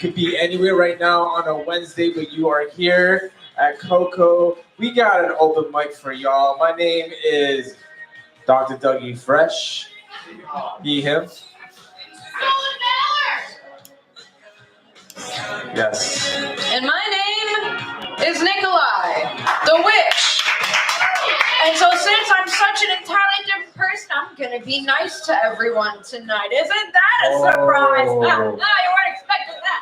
could be anywhere right now on a Wednesday, but you are here at Coco. We got an open mic for y'all. My name is Dr. Dougie Fresh. He, him. Yes. And my name is Nikolai, the witch. And so since I'm such an entirely different person, I'm going to be nice to everyone tonight. Isn't that a surprise? You weren't expecting that.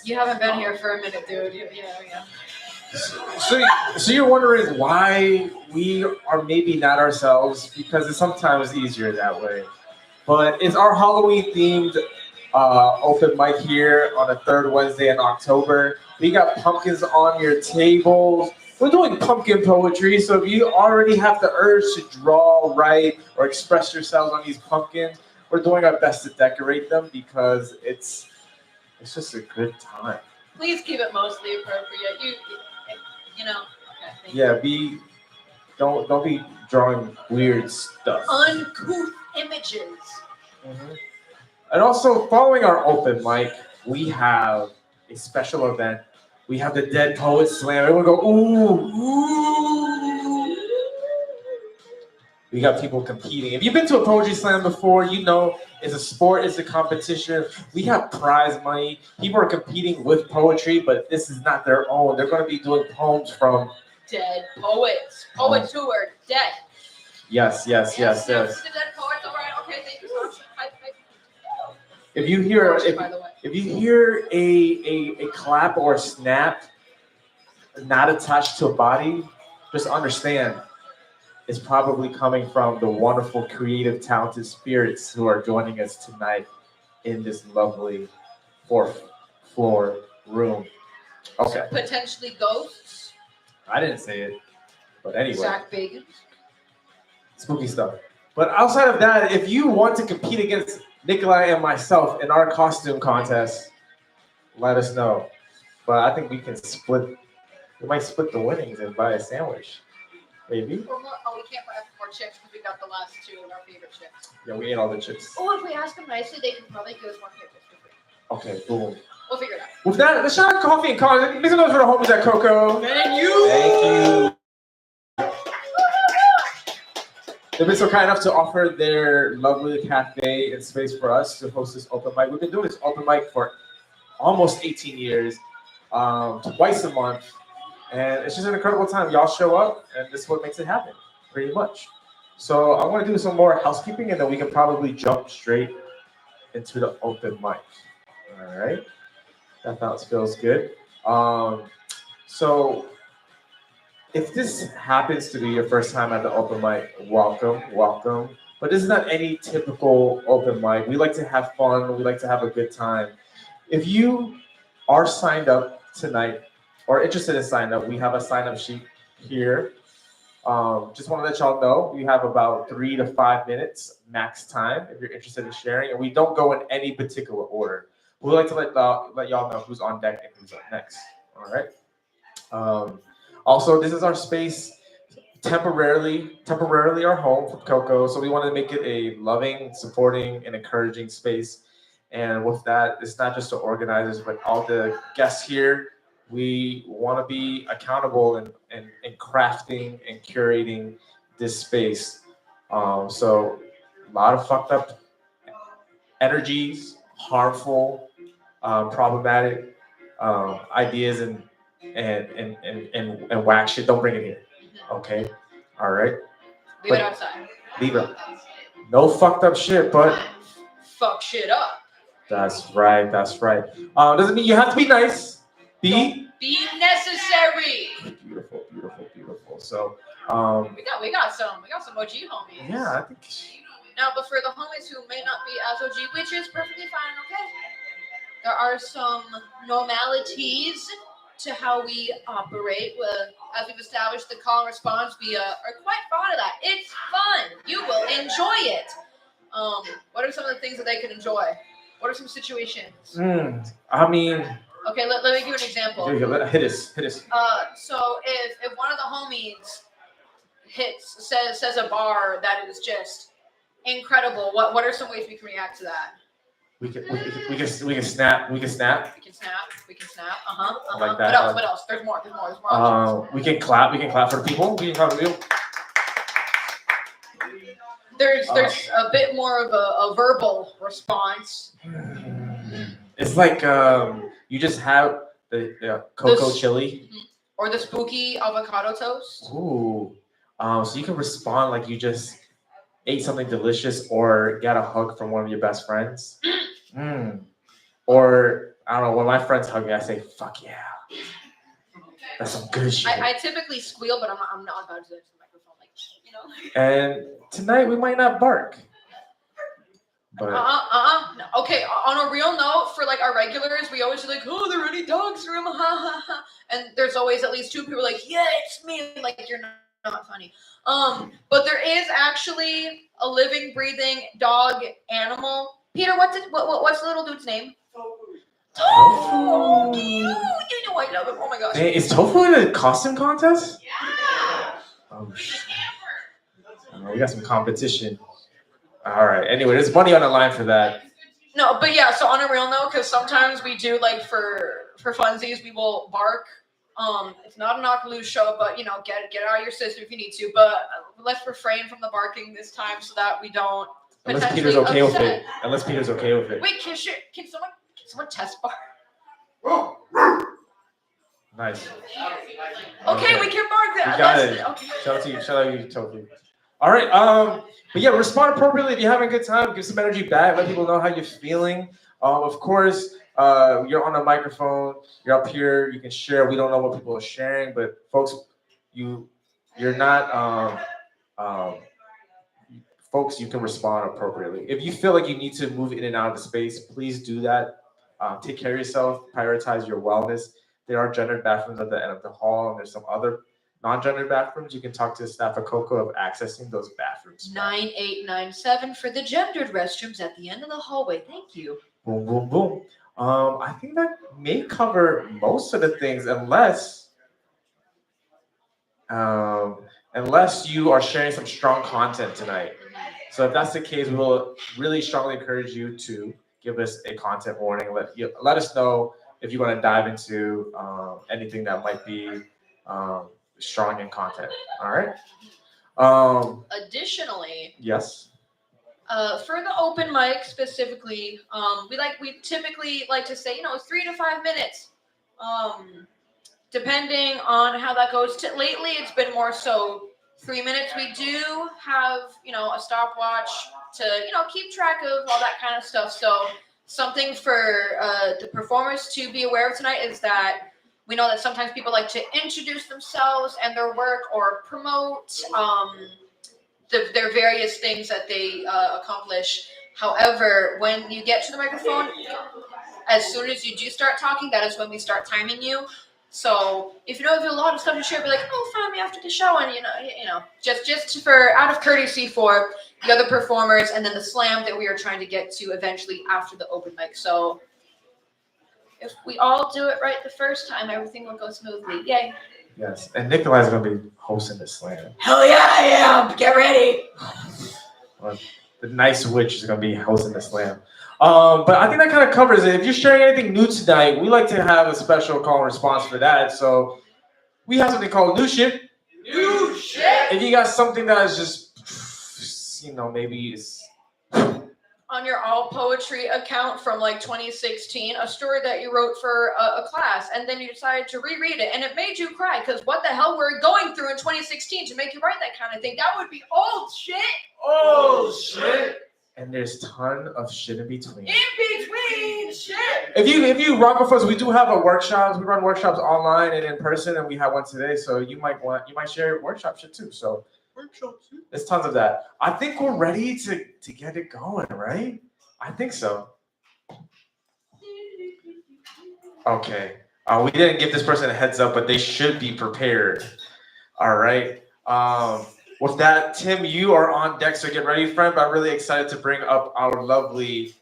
You haven't been here for a minute, dude. Yeah. So you're wondering why we are maybe not ourselves, because it's sometimes easier that way. But it's our Halloween themed open mic here on the third Wednesday in October. We got pumpkins on your tables. We're doing pumpkin poetry, so if you already have the urge to draw, write, or express yourselves on these pumpkins, we're doing our best to decorate them because it's just a good time. Please keep it mostly appropriate. You know. Okay, yeah, don't be drawing weird stuff. Uncouth images. Mm-hmm. And also, following our open mic, we have a special event. We have the Dead Poets Slam. Everyone go, ooh. We got people competing. If you've been to a poetry slam before, you know it's a sport, it's a competition. We have prize money. People are competing with poetry, but this is not their own. They're going to be doing poems from dead poets. Poets who are dead. Yes. The dead poets, all right. Okay, thank you so much. If you hear a clap or a snap not attached to a body, just understand it's probably coming from the wonderful, creative, talented spirits who are joining us tonight in this lovely fourth floor room. Okay. Potentially ghosts. I didn't say it, but anyway. Zach Bagans. Spooky stuff. But outside of that, if you want to compete against Nikolai and myself in our costume contest, let us know. But I think we might split the winnings and buy a sandwich. Maybe. We can't buy more chips because we got the last two of our favorite chips. Yeah, we ate all the chips. Oh, if we ask them nicely, they can probably give us more chips for free. Okay, boom. We'll figure it out. With that, let's shout out coffee and coffee. Make some noise for the homies at Coco. Thank you. They've been so kind enough to offer their lovely cafe and space for us to host this open mic. We've been doing this open mic for almost 18 years, twice a month. And it's just an incredible time. Y'all show up, and this is what makes it happen, pretty much. So I want to do some more housekeeping, and then we can probably jump straight into the open mic. All right? That feels good. So if this happens to be your first time at the open mic, welcome. But this is not any typical open mic. We like to have fun. We like to have a good time. If you are signed up tonight or interested in sign up, we have a sign up sheet here. Just want to let y'all know we have about 3 to 5 minutes max time if you're interested in sharing, and we don't go in any particular order. We like to let y'all know who's on deck and who's up next. All right. Also, this is our space, temporarily our home from Coco. So we want to make it a loving, supporting, and encouraging space. And with that, it's not just the organizers, but all the guests here. We want to be accountable in crafting and curating this space. So a lot of fucked up energies, harmful, problematic ideas and whack shit. Don't bring it here. Okay? All right? Leave it outside. Leave it. No fucked up shit, but fuck shit up. That's right. Doesn't mean you have to be nice. Be necessary. Beautiful. So we got some OG homies. Yeah, I think. Now, but for the homies who may not be as OG, which is perfectly fine, okay? There are some normalities to how we operate. As we've established, the call and response, we are quite fond of that. It's fun. You will enjoy it. What are some of the things that they can enjoy? What are some situations? Okay, let me give you an example. Hit us. So if one of the homies says a bar that is just incredible, what are some ways we can react to that? We can snap. We can snap. We can snap. We can snap. Uh huh. I like that. What else? What else? There's more. There's more. There's more options. We can clap. We can clap for the people. We can clap for the people. There's a bit more of a verbal response. It's like you just have the cocoa chili. Or the spooky avocado toast. Ooh. So you can respond like you just ate something delicious or got a hug from one of your best friends. Mm. Or I don't know, when my friends hug me, I say, "Fuck yeah, that's some good shit." I typically squeal, but I'm not about to do it to the microphone, like you know. And tonight we might not bark. But No. Okay, on a real note, for like our regulars, we always are like, oh, there are any dogs in the room, ha ha ha. And there's always at least two people like, yeah, it's me. Like you're not funny. But there is actually a living, breathing dog animal. Peter, what's the little dude's name? Tofu. You know I love him. Oh my gosh. Hey, is Tofu in a costume contest? Yeah. Oh shit. We got some competition. All right. Anyway, there's money on the line for that. No, but yeah. So on a real note, because sometimes we do like for funsies, we will bark. It's not a knock loose show, but you know, get out of your system if you need to. But let's refrain from the barking this time so that we don't. Unless Peter's okay with it. Unless Peter's okay with it. Wait, can someone test bark? Nice. Okay, we can bark that. You got it. Okay. Shout out to you, Tofu. All right. But yeah, respond appropriately if you're having a good time. Give some energy back. Let people know how you're feeling. Of course, you're on a microphone. You're up here. You can share. We don't know what people are sharing, but folks, you're not. Folks, you can respond appropriately. If you feel like you need to move in and out of the space, please do that. Take care of yourself. Prioritize your wellness. There are gendered bathrooms at the end of the hall, and there's some other non-gendered bathrooms. You can talk to the staff at Coco of accessing those bathrooms. 9897 for the gendered restrooms at the end of the hallway. Thank you. Boom, boom, boom. I think that may cover most of the things, unless you are sharing some strong content tonight. So if that's the case, we will really strongly encourage you to give us a content warning. Let us know if you want to dive into anything that might be strong in content. All right. Additionally, yes. For the open mic specifically, we typically like to say 3 to 5 minutes. Depending on how that goes. Lately, it's been more so 3 minutes. We do have a stopwatch to keep track of all that kind of stuff. So something for the performers to be aware of tonight is that we know that sometimes people like to introduce themselves and their work or promote their various things that they accomplish. However, when you get to the microphone, as soon as you do start talking, that is when we start timing you. So if you have a lot of stuff to share, be like, "Oh, find me after the show," and just for out of courtesy for the other performers, and then the slam that we are trying to get to eventually after the open mic. So if we all do it right the first time, everything will go smoothly. Yay! Yes, and Nikolai's gonna be hosting the slam. Hell yeah, I am! Get ready. Well, the nice witch is gonna be hosting the slam. But I think that kind of covers it. If you're sharing anything new tonight, we like to have a special call and response for that. So we have something called New Shit. New Shit! If you got something that is just, maybe it's... On your all poetry account from like 2016, a story that you wrote for a class, and then you decided to reread it, and it made you cry, because what the hell were you going through in 2016 to make you write that kind of thing? That would be old shit! Old shit! And there's ton of shit in between. In between shit. If you rock with us, we do have a workshops. We run workshops online and in person, and we have one today. So you might share workshop shit too. So there's tons of that. I think we're ready to get it going, right? I think so. Okay. We didn't give this person a heads up, but they should be prepared. All right. With that, Tim, you are on deck, so get ready, friend. But I'm really excited to bring up our lovely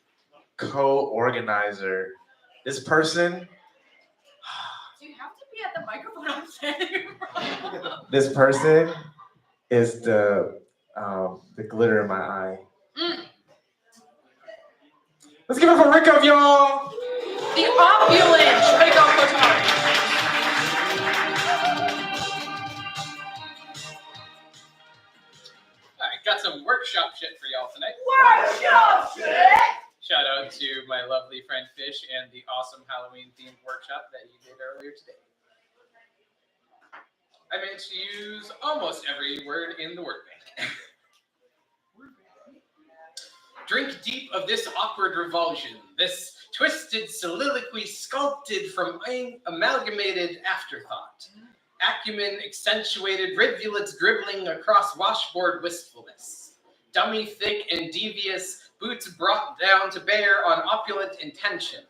co-organizer. This person. Do you have to be at the microphone I'm standing from? This person is the glitter in my eye. Let's give it for Rick of y'all. The opulent Rico Kotari. Alright, got some workshop shit for y'all tonight. Workshop shit! Shout out to my lovely friend Fish and the awesome Halloween themed workshop that you did earlier today. I managed to use almost every word in the word bank. Drink deep of this awkward revulsion, this twisted soliloquy sculpted from amalgamated afterthought. Acumen accentuated rivulets dribbling across washboard wistfulness. Dummy thick and devious, boots brought down to bear on opulent intention.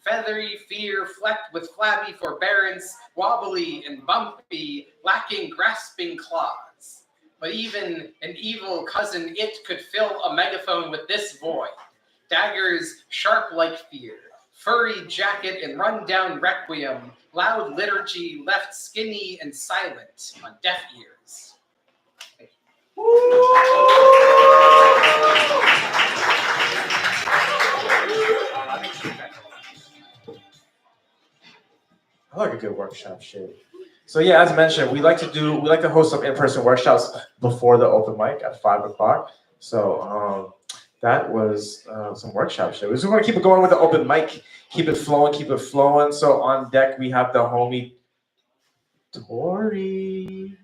Feathery fear flecked with flabby forbearance, wobbly and bumpy, lacking grasping claws. But even an evil cousin it could fill a megaphone with this void. Daggers sharp like fear, furry jacket and run-down requiem, loud liturgy left skinny and silent on deaf ears. I like a good workshop shit. So yeah, as mentioned, we like to host some in-person workshops before the open mic at 5:00. So that was some workshop shit. We just want to keep it going with the open mic, keep it flowing. So on deck we have the homie Tori.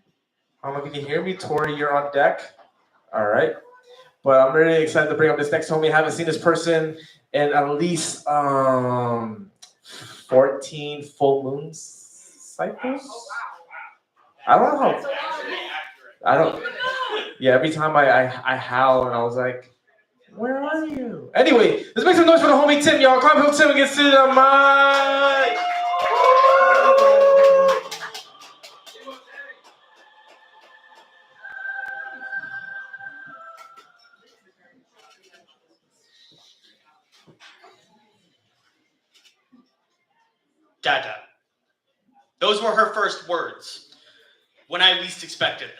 I don't know if you can hear me, Tori. You're on deck. All right. But I'm really excited to bring up this next homie. I haven't seen this person in at least 14 full moon cycles. I don't know how. I don't. Yeah, every time I howl and I was like, where are you? Anyway, let's make some noise for the homie Tim, y'all. Come on, Tim, and get to the mic. Dada. Those were her first words, when I least expected them.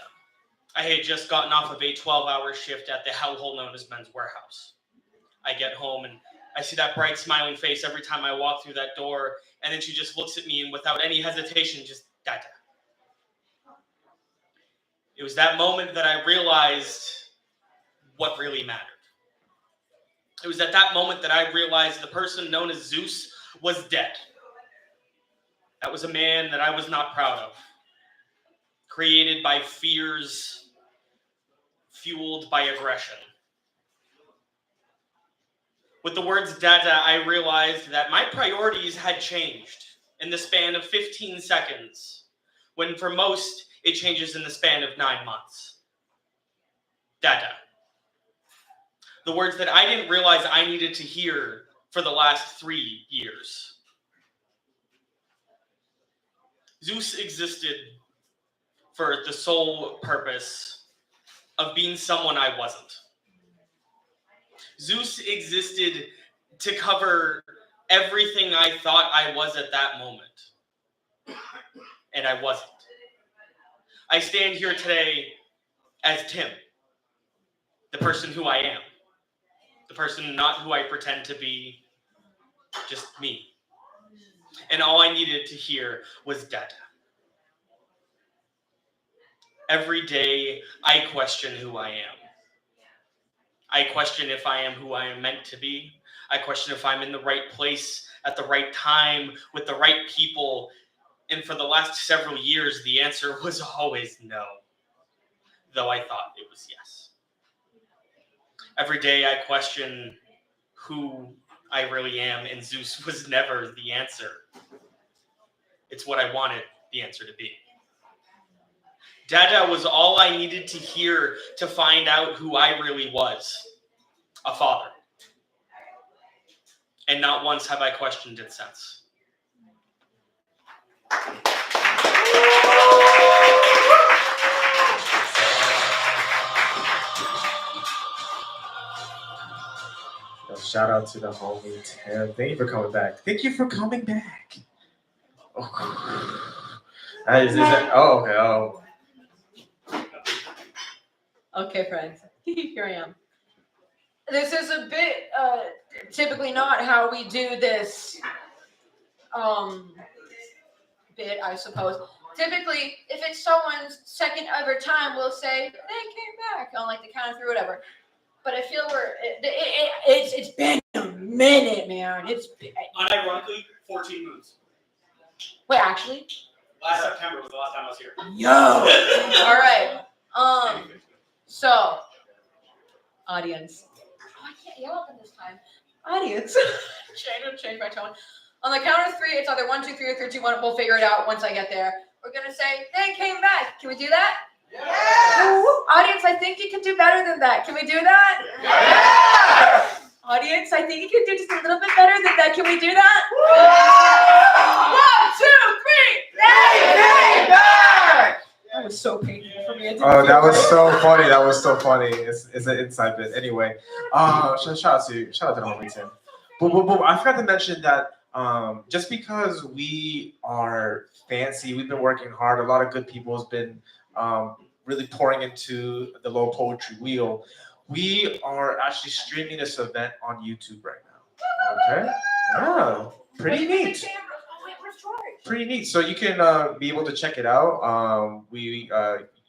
I had just gotten off of a 12-hour shift at the hellhole known as Men's Warehouse. I get home and I see that bright smiling face every time I walk through that door, and then she just looks at me and without any hesitation, just Dada. It was that moment that I realized what really mattered. It was at that moment that I realized the person known as Zeus was dead. That was a man that I was not proud of. Created by fears, fueled by aggression. With the words Dada, I realized that my priorities had changed in the span of 15 seconds, when for most, it changes in the span of 9 months. Dada. The words that I didn't realize I needed to hear for the last 3 years. Zeus existed for the sole purpose of being someone I wasn't. Zeus existed to cover everything I thought I was at that moment. And I wasn't. I stand here today as Tim, the person who I am. The person not who I pretend to be, just me. And all I needed to hear was Dada. Every day, I question who I am. I question if I am who I am meant to be. I question if I'm in the right place at the right time with the right people. And for the last several years, the answer was always no, though I thought it was yes. Every day, I question who I really am, and Zeus was never the answer. It's what I wanted the answer to be. Dada was all I needed to hear to find out who I really was, a father. And not once have I questioned it since. Shout out to the homie Tim. Thank you for coming back. Thank you for coming back. Oh. Is that, oh, okay. Oh. Okay, friends. Here I am. This is a bit typically not how we do this bit, I suppose. Typically, if it's someone's second ever time, we'll say they came back on like the count of three, whatever. But I feel it's been a minute, man. Unironically, 14 moons. Wait, actually. Last September was the last time I was here. Yo. All right. So, audience. Oh, I can't yell at them this time. Audience. change my tone. On the count of three, it's either 1, 2, 3, or 3, 2, 1. We'll figure it out once I get there. We're gonna say they came back. Can we do that? Yes. Audience, I think you can do better than that. Can we do that? Yes. Audience, I think you can do just a little bit better than that. Can we do that? 1, 2, 3. They came back. That was so painful for me. Oh, that was so funny. That was so funny. It's an inside bit. Anyway, shout out to the homie Tim. But I forgot to mention that just because we are fancy, we've been working hard. A lot of good people has been really pouring into the Low Poetry Wheel. We are actually streaming this event on YouTube right now. Okay? Yeah, pretty neat. Pretty neat. So you can be able to check it out. We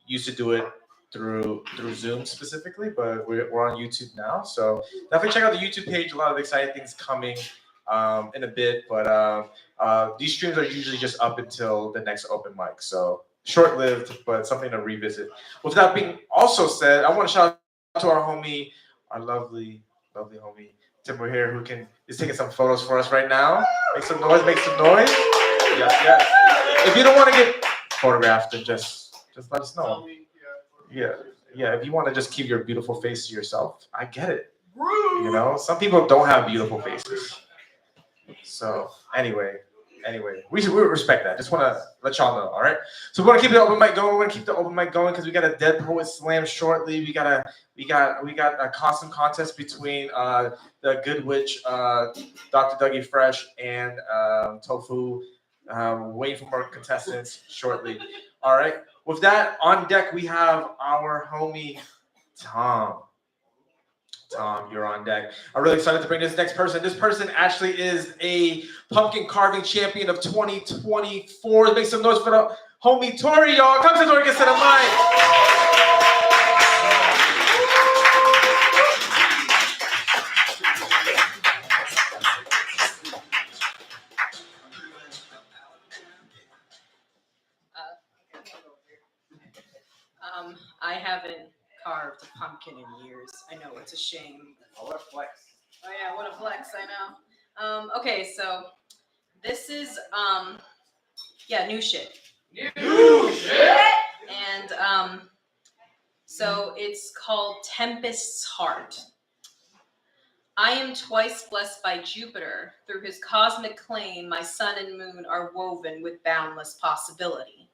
used to do it through Zoom specifically, but we're on YouTube now. So definitely check out the YouTube page. A lot of exciting things coming in a bit. But these streams are usually just up until the next open mic. So short-lived, but something to revisit. With that being also said, I want to shout out to our homie, our lovely homie, Tim here, who is taking some photos for us right now. Make some noise, Yes. If you don't want to get photographed, then just let us know. Yeah. If you want to just keep your beautiful face to yourself, I get it. You know, some people don't have beautiful faces. So anyway, we respect that. Just want to let y'all know. All right. So we're gonna keep the open mic going. We're gonna keep the open mic going because we got a Dead Poet Slam shortly. We got a costume contest between the Good Witch, Dr. Dougie Fresh, and Tofu. Waiting for more contestants shortly. All right. With that on deck, we have our homie Tom. Tom, you're on deck. I'm really excited to bring this next person. This person actually is a pumpkin carving champion of 2024. Make some noise for the homie Tori, y'all. Come to Tori, get to the mic. I haven't carved a pumpkin in years. I know, it's a shame. Oh, what a flex. Oh yeah, what a flex, I know. Okay, so this is new shit. New shit. And so it's called Tempest's Heart. I am twice blessed by Jupiter. Through his cosmic claim, my sun and moon are woven with boundless possibility.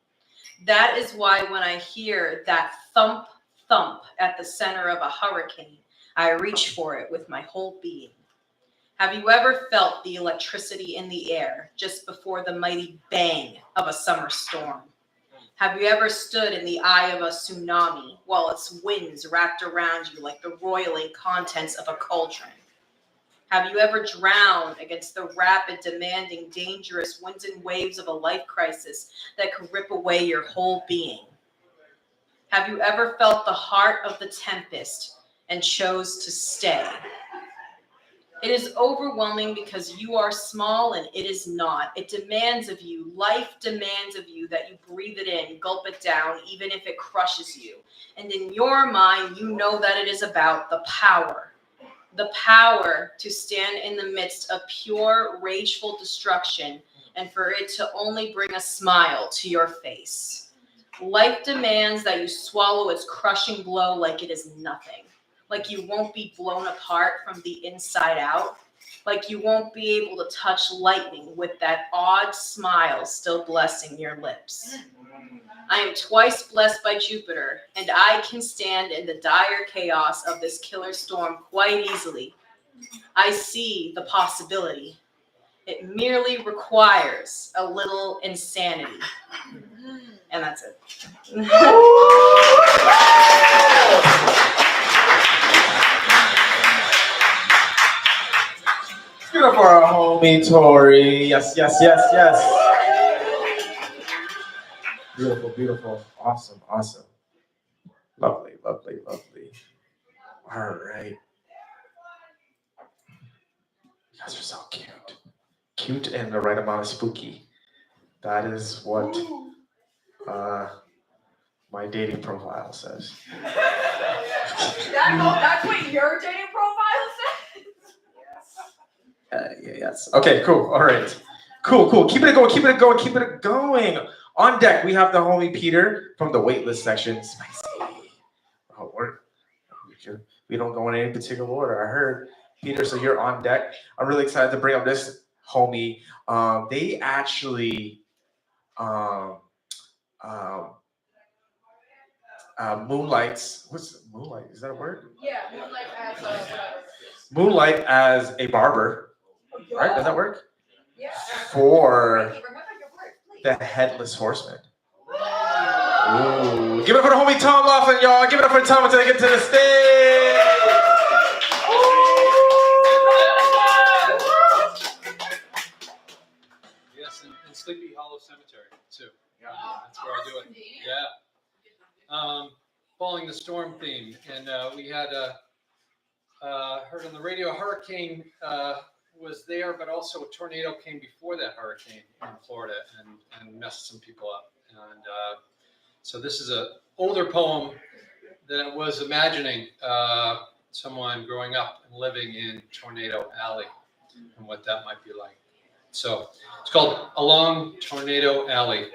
That is why when I hear that thump, thump at the center of a hurricane, I reach for it with my whole being. Have you ever felt the electricity in the air just before the mighty bang of a summer storm? Have you ever stood in the eye of a tsunami while its winds wrapped around you like the roiling contents of a cauldron? Have you ever drowned against the rapid, demanding, dangerous winds and waves of a life crisis that could rip away your whole being? Have you ever felt the heart of the tempest and chose to stay? It is overwhelming because you are small and it is not. It demands of you, life demands of you that you breathe it in, gulp it down, even if it crushes you. And in your mind, you know that it is about the power to stand in the midst of pure, rageful destruction and for it to only bring a smile to your face. Life demands that you swallow its crushing blow like it is nothing, like you won't be blown apart from the inside out, like you won't be able to touch lightning with that odd smile still blessing your lips. I am twice blessed by Jupiter, and I can stand in the dire chaos of this killer storm quite easily. I see the possibility. It merely requires a little insanity. And that's it. for our homie Tori. Yes, yes, yes, yes. Beautiful, beautiful. Awesome, awesome. Lovely, lovely, lovely. All right. You guys are so cute. Cute and the right amount of spooky. That is what my dating profile says. That's what your dating profile says? Yes. Okay, cool. All right. Cool, cool. Keep it going, keep it going, keep it going. On deck, we have the homie Peter from the waitlist section. Spicy. Oh, we don't go in any particular order. I heard. Peter, so you're on deck. I'm really excited to bring up this homie. They actually um, um, moonlights. What's moonlight? Is that a word? Yeah, moonlight as whatever. Moonlight as a barber, right? Does that work? Yeah. For Remember your word, please. the headless horseman. Ooh. Give it up for the homie Tom Laughlin, y'all. Give it up for Tom until they get to the stage. Yes, in Sleepy Hollow Cemetery too. Yeah, that's where I do it. Yeah. Following the storm theme, and we had heard on the radio a hurricane was there, but also a tornado came before that hurricane in Florida and messed some people up. And so this is an older poem that was imagining someone growing up and living in Tornado Alley and what that might be like. So it's called Along Tornado Alley.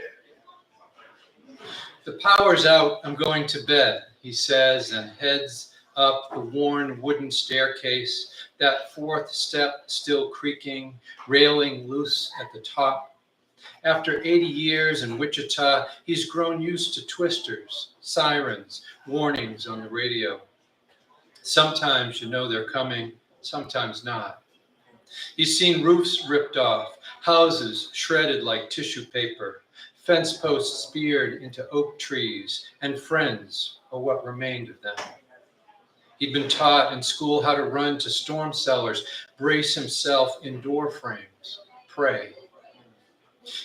The power's out, I'm going to bed, he says, and heads up the worn wooden staircase, that fourth step still creaking, railing loose at the top. After 80 years in Wichita, he's grown used to twisters, sirens, warnings on the radio. Sometimes you know they're coming, sometimes not. He's seen roofs ripped off, houses shredded like tissue paper, fence posts speared into oak trees, and friends, or what remained of them. He'd been taught in school how to run to storm cellars, brace himself in door frames, pray.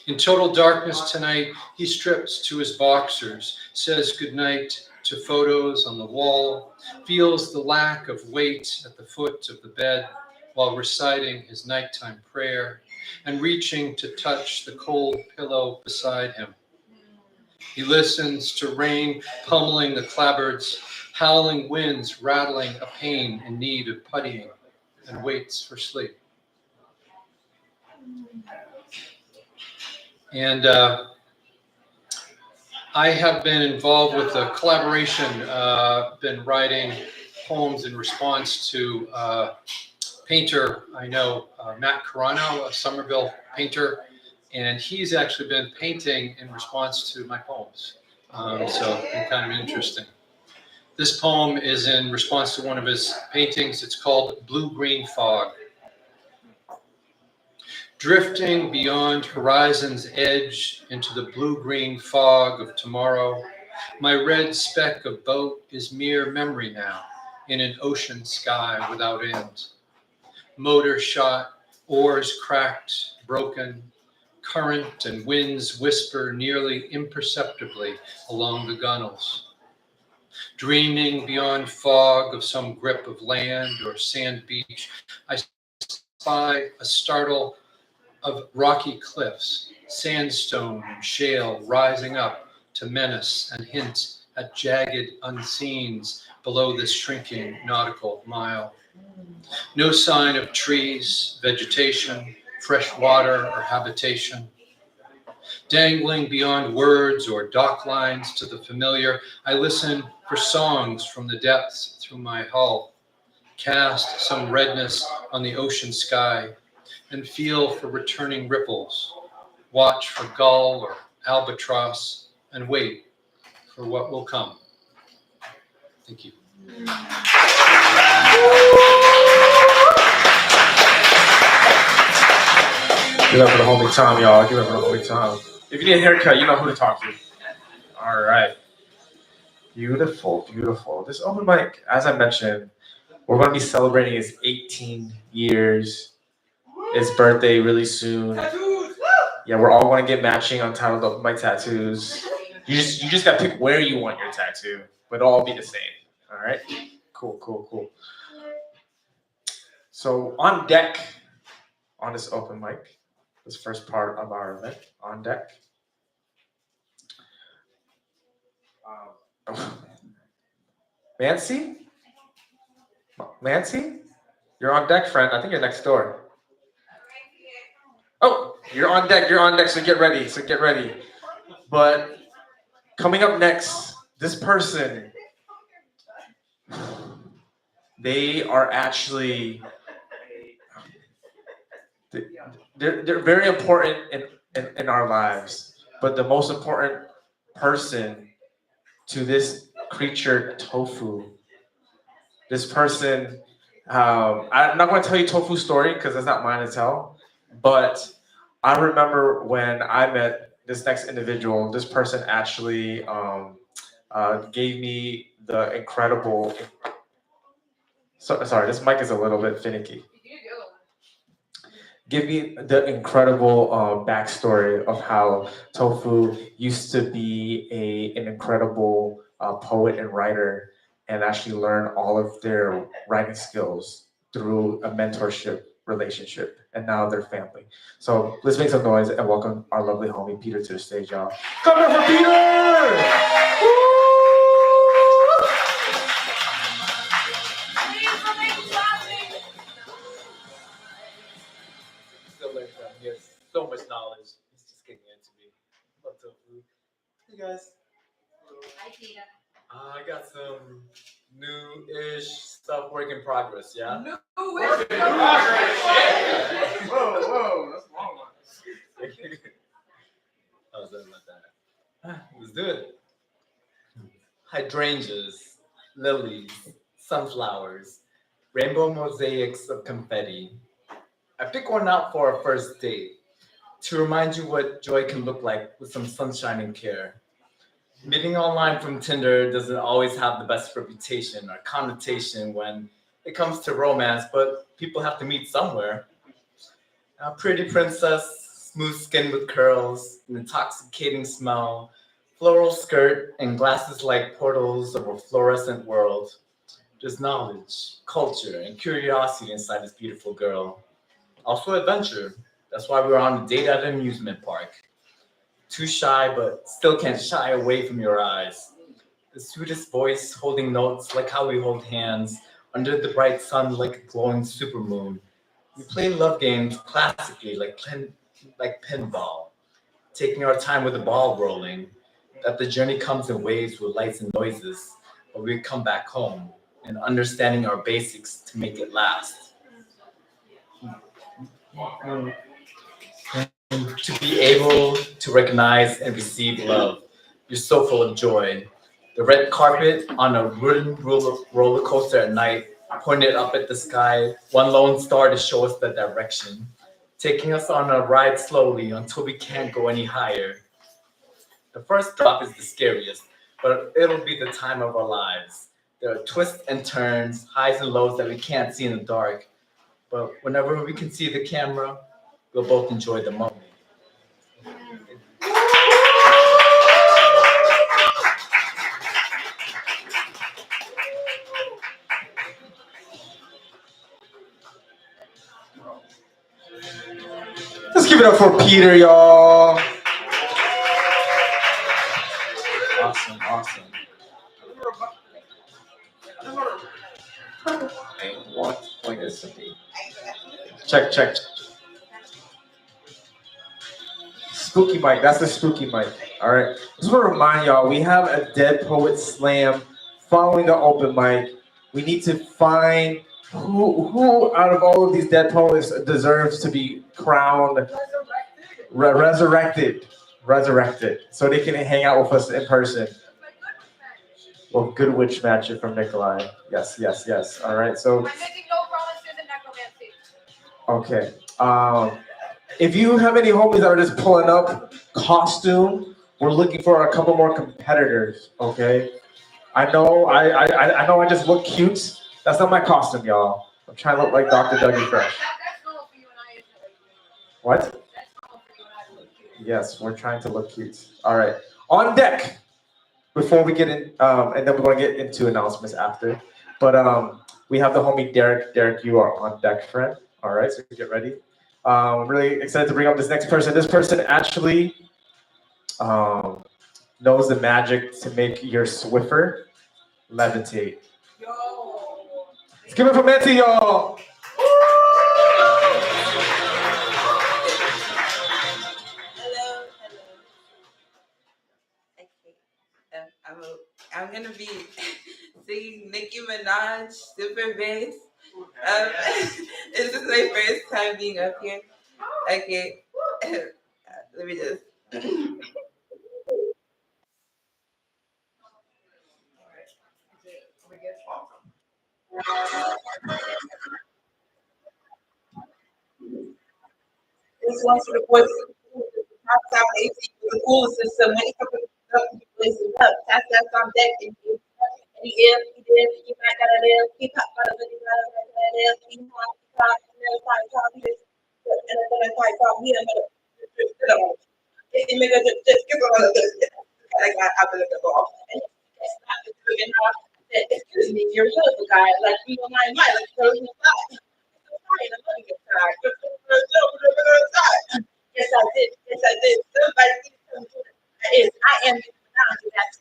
In total darkness tonight, he strips to his boxers, says goodnight to photos on the wall, feels the lack of weight at the foot of the bed while reciting his nighttime prayer and reaching to touch the cold pillow beside him. He listens to rain pummeling the clapboards, howling winds rattling a pane in need of puttying, and waits for sleep. And I have been involved with a collaboration, been writing poems in response to painter I know, Matt Carano, a Somerville painter, and he's actually been painting in response to my poems. So it's been kind of interesting. This poem is in response to one of his paintings. It's called Blue-Green Fog. Drifting beyond horizon's edge into the blue-green fog of tomorrow, my red speck of boat is mere memory now in an ocean sky without end. Motor shot, oars cracked, broken, current and winds whisper nearly imperceptibly along the gunnels. Dreaming beyond fog of some grip of land or sand beach, I spy a startle of rocky cliffs, sandstone and shale rising up to menace and hint at jagged unseens below this shrinking nautical mile. No sign of trees, vegetation, fresh water, or habitation. Dangling beyond words or dock lines to the familiar, I listen for songs from the depths through my hull, cast some redness on the ocean sky, and feel for returning ripples, watch for gull or albatross, and wait for what will come. Thank you. Give it up for the homie Tom, y'all. Give it up for the homie Tom. If you need a haircut, you know who to talk to. All right. Beautiful, beautiful. This open mic, as I mentioned, we're going to be celebrating its 18 years his birthday really soon. Yeah, we're all going to get matching Untitled open mic tattoos. You just got to pick where you want your tattoo, but it'll all be the same. All right. Cool, cool, cool. So on deck on this open mic, this first part of our event on deck. Nancy? Nancy? You're on deck, friend. I think you're next door. Oh, you're on deck. You're on deck. So get ready. So get ready. But coming up next, this person, they are actually they're very important in our lives. But the most important person to this creature, tofu. This person, I'm not going to tell you Tofu's story because it's not mine to tell. But I remember when I met this next individual, this person actually gave me the incredible. Sorry, this mic is a little bit finicky. Give me the incredible backstory of how Tofu used to be an incredible poet and writer, and actually learn all of their writing skills through a mentorship relationship, and now they're family. So let's make some noise and welcome our lovely homie Peter to the stage, y'all. Come here for Peter! Woo! Still learning from him. He has so much knowledge. He's just getting into me. Love tofu. Hey guys. Hi, Tina. I got some new-ish stuff, work in progress. Yeah. Whoa, that's a long one. I was done like that. Let's do it. Hydrangeas, lilies, sunflowers, rainbow mosaics of confetti. I pick one out for a first date to remind you what joy can look like with some sunshine and care. Meeting online from Tinder doesn't always have the best reputation or connotation when it comes to romance, but people have to meet somewhere. A pretty princess, smooth skin with curls, an intoxicating smell, floral skirt, and glasses like portals of a fluorescent world. There's knowledge, culture, and curiosity inside this beautiful girl. Also adventure. That's why we were on a date at an amusement park. Too shy, but still can't shy away from your eyes. The sweetest voice holding notes like how we hold hands under the bright sun like a glowing supermoon. We play love games classically like pinball, taking our time with the ball rolling. That the journey comes in waves with lights and noises, but we come back home and understanding our basics to make it last. To be able to recognize and receive love. You're so full of joy. The red carpet on a wooden roller coaster at night, pointed up at the sky, one lone star to show us the direction, taking us on a ride slowly until we can't go any higher. The first drop is the scariest, but it'll be the time of our lives. There are twists and turns, highs and lows that we can't see in the dark, but whenever we can see the camera, we'll both enjoy the moment. Let's give it up for Peter, y'all. Awesome, awesome. Hey, what? Like this. Check, check. Spooky mic. That's the spooky mic. All right. Just want to remind y'all, we have a Dead Poet Slam following the open mic. We need to find who out of all of these dead poets deserves to be crowned, resurrected, so they can hang out with us in person. Well, good witch magic from Nikolai. Yes, yes, yes. All right. So. I'm making no promises in necromancy. Okay. If you have any homies that are just pulling up costume, we're looking for a couple more competitors. Okay. I know. I know. I just look cute. That's not my costume, y'all. I'm trying to look like Dr. Dougie Fresh. That's normal for you and I, isn't What? Yes, we're trying to look cute. All right. On deck. Before we get in, and then we're going to get into announcements after. But we have the homie Derek. Derek, you are on deck, friend. All right, so get ready. I'm really excited to bring up this next person. This person actually um, knows the magic to make your Swiffer levitate. Let's give it for Menti, y'all. Hello, hello. Okay. I'm gonna be singing Nicki Minaj Super Bass. This is my first time being up here. Okay. Let me just. This one's for the boys. Top South AC with the cooler system. When it comes to stuff, you listen up. Top South on deck. And he is, he did, he might got a little, he pop got a little, he pop, and then talk, he is, and then talk, he is, it make a just give a little bit. I got out of the ball. And that's not the good enough. Excuse me, you're a husband guy, like you on my mind, like throw you aside. Yes, I did. Yes, I did. Somebody needs to do it. That is, I am that.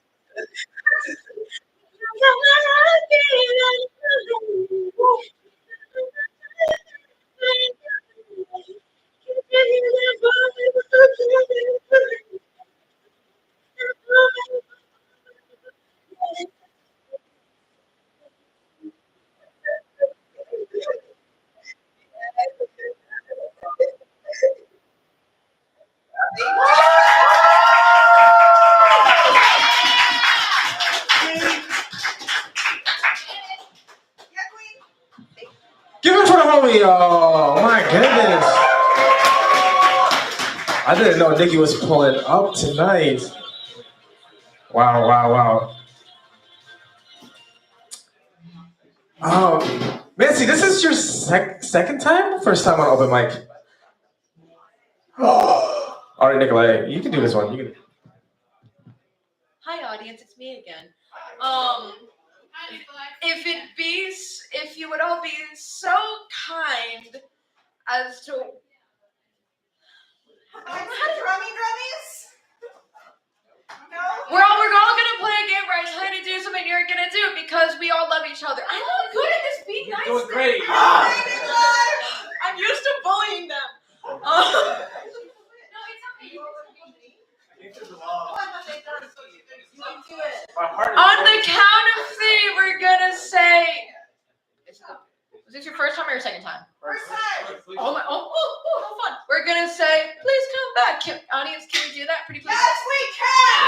Give it for the homie, y'all. My goodness. I didn't know Nikki was pulling up tonight. Wow, wow, wow. Nancy, this is your second time? First time on open mic? All right, Nikolai, you can do this one. You can. Hi, audience. It's me again. If you would all be so kind as to. We're all gonna play a game where I try to do something you're gonna do because we all love each other. I'm not good at this. Be nice. Doing great. I'm used to bullying them. No, it's on the count of three, we're gonna say. Was this your first time or your second time? First time. Oh my! How fun! We're gonna say, please come back. Audience, can we do that? Pretty please. Yes, we can.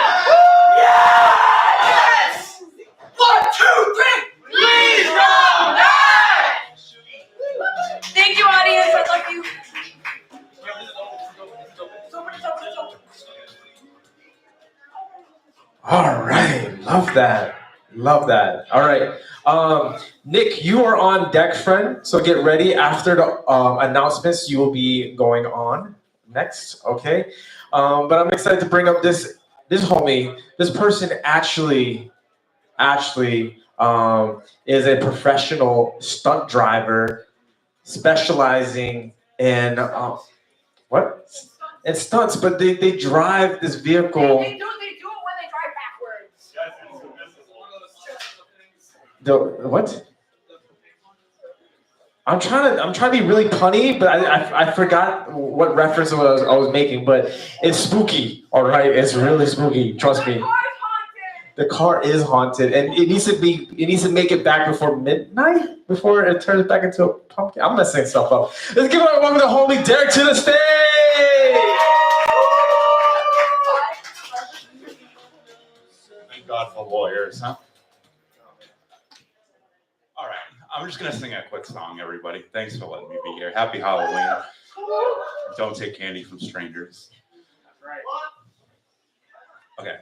Yes! 1, 2, 3. Please come back. Thank you, audience. I love you. All right, love that. Love that. All right. Nick, you are on deck, friend. So get ready. After the announcements, you will be going on next. Okay. But I'm excited to bring up this homie. This person actually is a professional stunt driver, specializing in what? In stunts. But they drive this vehicle. They do it when they drive backwards. The what? I'm trying to be really punny, but I forgot what reference I was making. But it's spooky, all right. It's really spooky. Trust me. The car is haunted, and it needs to make it back before midnight before it turns back into a pumpkin. I'm messing stuff up. Let's give it a welcome to homie Derek to the stage. Thank God for lawyers, huh? All right, I'm just gonna sing a quick song, everybody. Thanks for letting me be here. Happy Halloween. Don't take candy from strangers. Okay.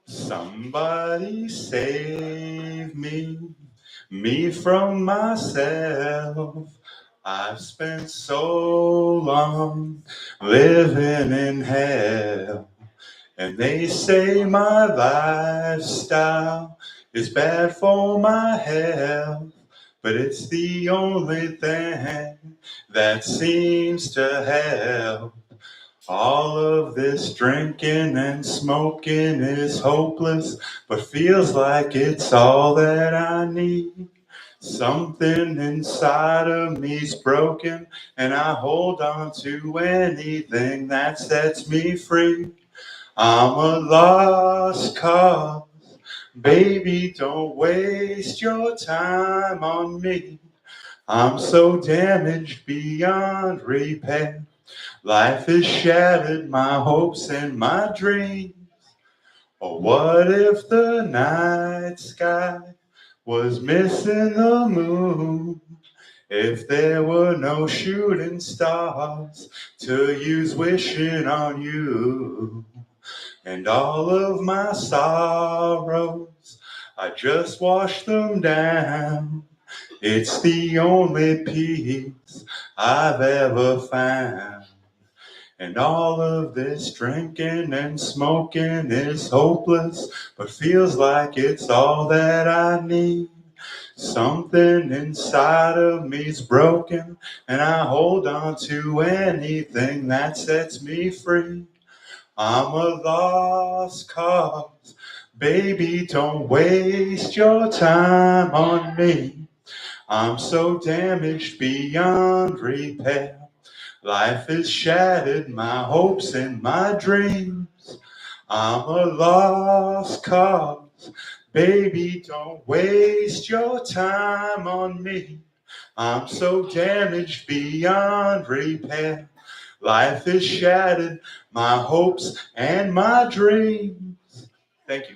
Somebody save me from myself. I've spent so long living in hell, and they say my lifestyle is bad for my health, but it's the only thing that seems to help. All of this drinking and smoking is hopeless, but feels like it's all that I need. Something inside of me's broken, and I hold on to anything that sets me free. I'm a lost cause. Baby, don't waste your time on me. I'm so damaged beyond repair. Life has shattered my hopes and my dreams. Or what if the night sky was missing the moon? If there were no shooting stars to use wishing on you, and all of my sorrows, I just wash them down. It's the only peace I've ever found. And all of this drinking and smoking is hopeless, but feels like it's all that I need. Something inside of me's broken, and I hold on to anything that sets me free. I'm a lost cause. Baby, don't waste your time on me. I'm so damaged beyond repair. Life has shattered my hopes and my dreams. I'm a lost cause. Baby, don't waste your time on me. I'm so damaged beyond repair. Life has shattered my hopes and my dreams. Thank you.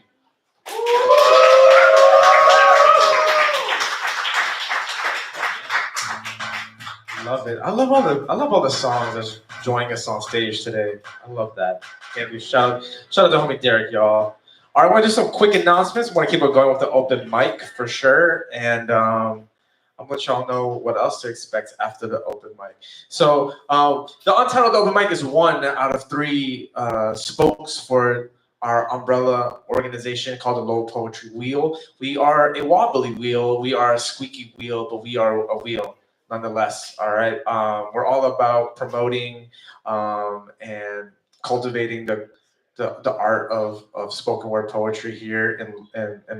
Love it. I love all the songs that's joining us on stage today. I love that. Thank you. Shout out to homie Derek, y'all. All right, I want to do some quick announcements. I want to keep it going with the open mic for sure, and I'll let y'all know what else to expect after the open mic. So the Untitled Open Mic is one out of three spokes for our umbrella organization called the Low Poetry Wheel. We are a wobbly wheel. We are a squeaky wheel, but we are a wheel nonetheless. All right. We're all about promoting and cultivating the art of spoken word poetry here in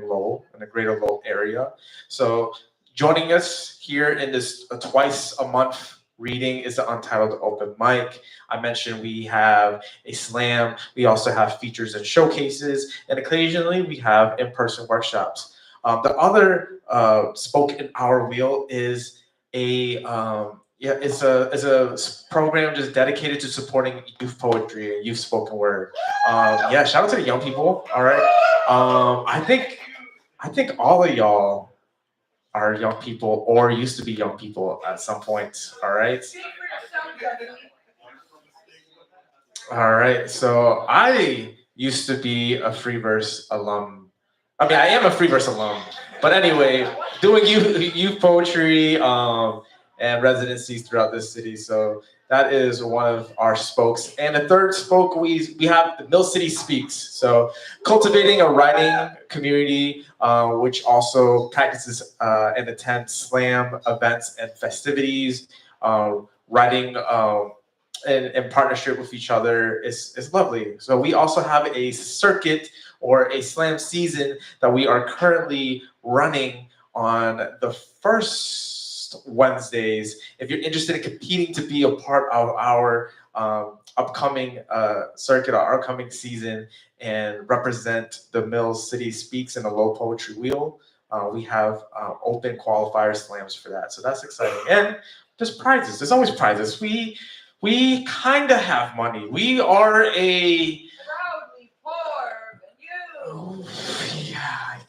Lowell, in the greater Lowell area. So joining us here in this twice a month reading is the Untitled Open Mic. I mentioned we have a slam. We also have features and showcases, and occasionally we have in-person workshops. The other spoke in our wheel is it's a program just dedicated to supporting youth poetry and youth spoken word. Shout out to the young people. All right. I think all of y'all are young people or used to be young people at some point. All right. All right. So I used to be a Freeverse alum. I mean, I am a Freeverse alum. But anyway, doing youth poetry and residencies throughout this city. So that is one of our spokes. And the third spoke, we have the Mill City Speaks. So cultivating a writing community, which also practices and attends slam events and festivities, writing in partnership with each other is lovely. So we also have a circuit or a slam season that we are currently running on the first Wednesdays. If you're interested in competing to be a part of our upcoming circuit, our upcoming season, and represent the Mills City Speaks in the Low Poetry Wheel, we have open qualifier slams for that. So that's exciting. And there's prizes. There's always prizes. We kind of have money. We are a Proudly poor, and you.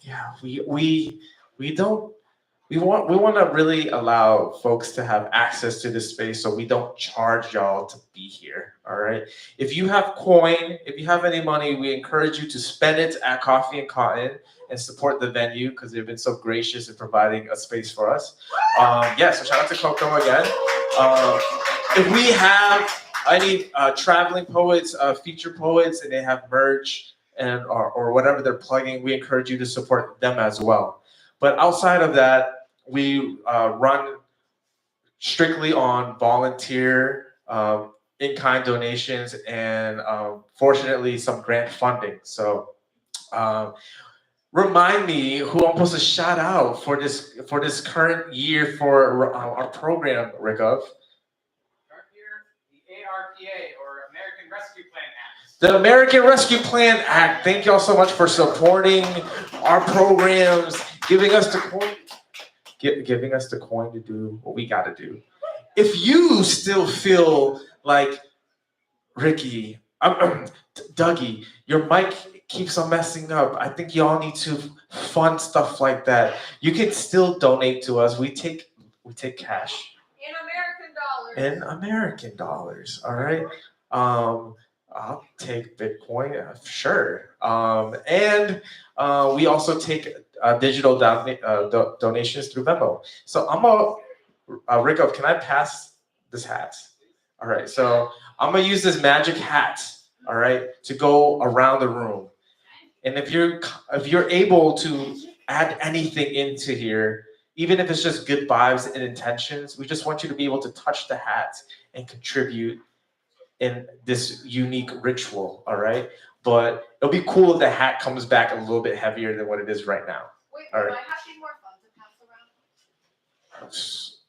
yeah. We don't we want to really allow folks to have access to this space, so we don't charge y'all to be here. All right. If you have coin, if you have any money, we encourage you to spend it at Coffee and Cotton and support the venue because they've been so gracious in providing a space for us. Yeah. So shout out to Coco again. If we have any traveling poets, feature poets, and they have merch and or whatever they're plugging, we encourage you to support them as well. But outside of that, we run strictly on volunteer, in-kind donations, and fortunately some grant funding. So remind me who I'm supposed to shout out for this current year for our program, Rickov. The ARPA, or American Rescue Plan Act. The American Rescue Plan Act. Thank y'all so much for supporting our programs, giving us the coin. Giving us the coin to do what we got to do. If you still feel like Ricky, Dougie, your mic keeps on messing up, I think y'all need to fund stuff like that. You can still donate to us. We take cash In American dollars. in American dollars. All right. I'll take Bitcoin, sure. And we also take digital donations through Venmo. So Rico, can I pass this hat? All right. So I'm gonna use this magic hat. All right, to go around the room. And if you're able to add anything into here, even if it's just good vibes and intentions, we just want you to be able to touch the hat and contribute in this unique ritual, all right? But it'll be cool if the hat comes back a little bit heavier than what it is right now. Wait, All do right. I have any more funds to pass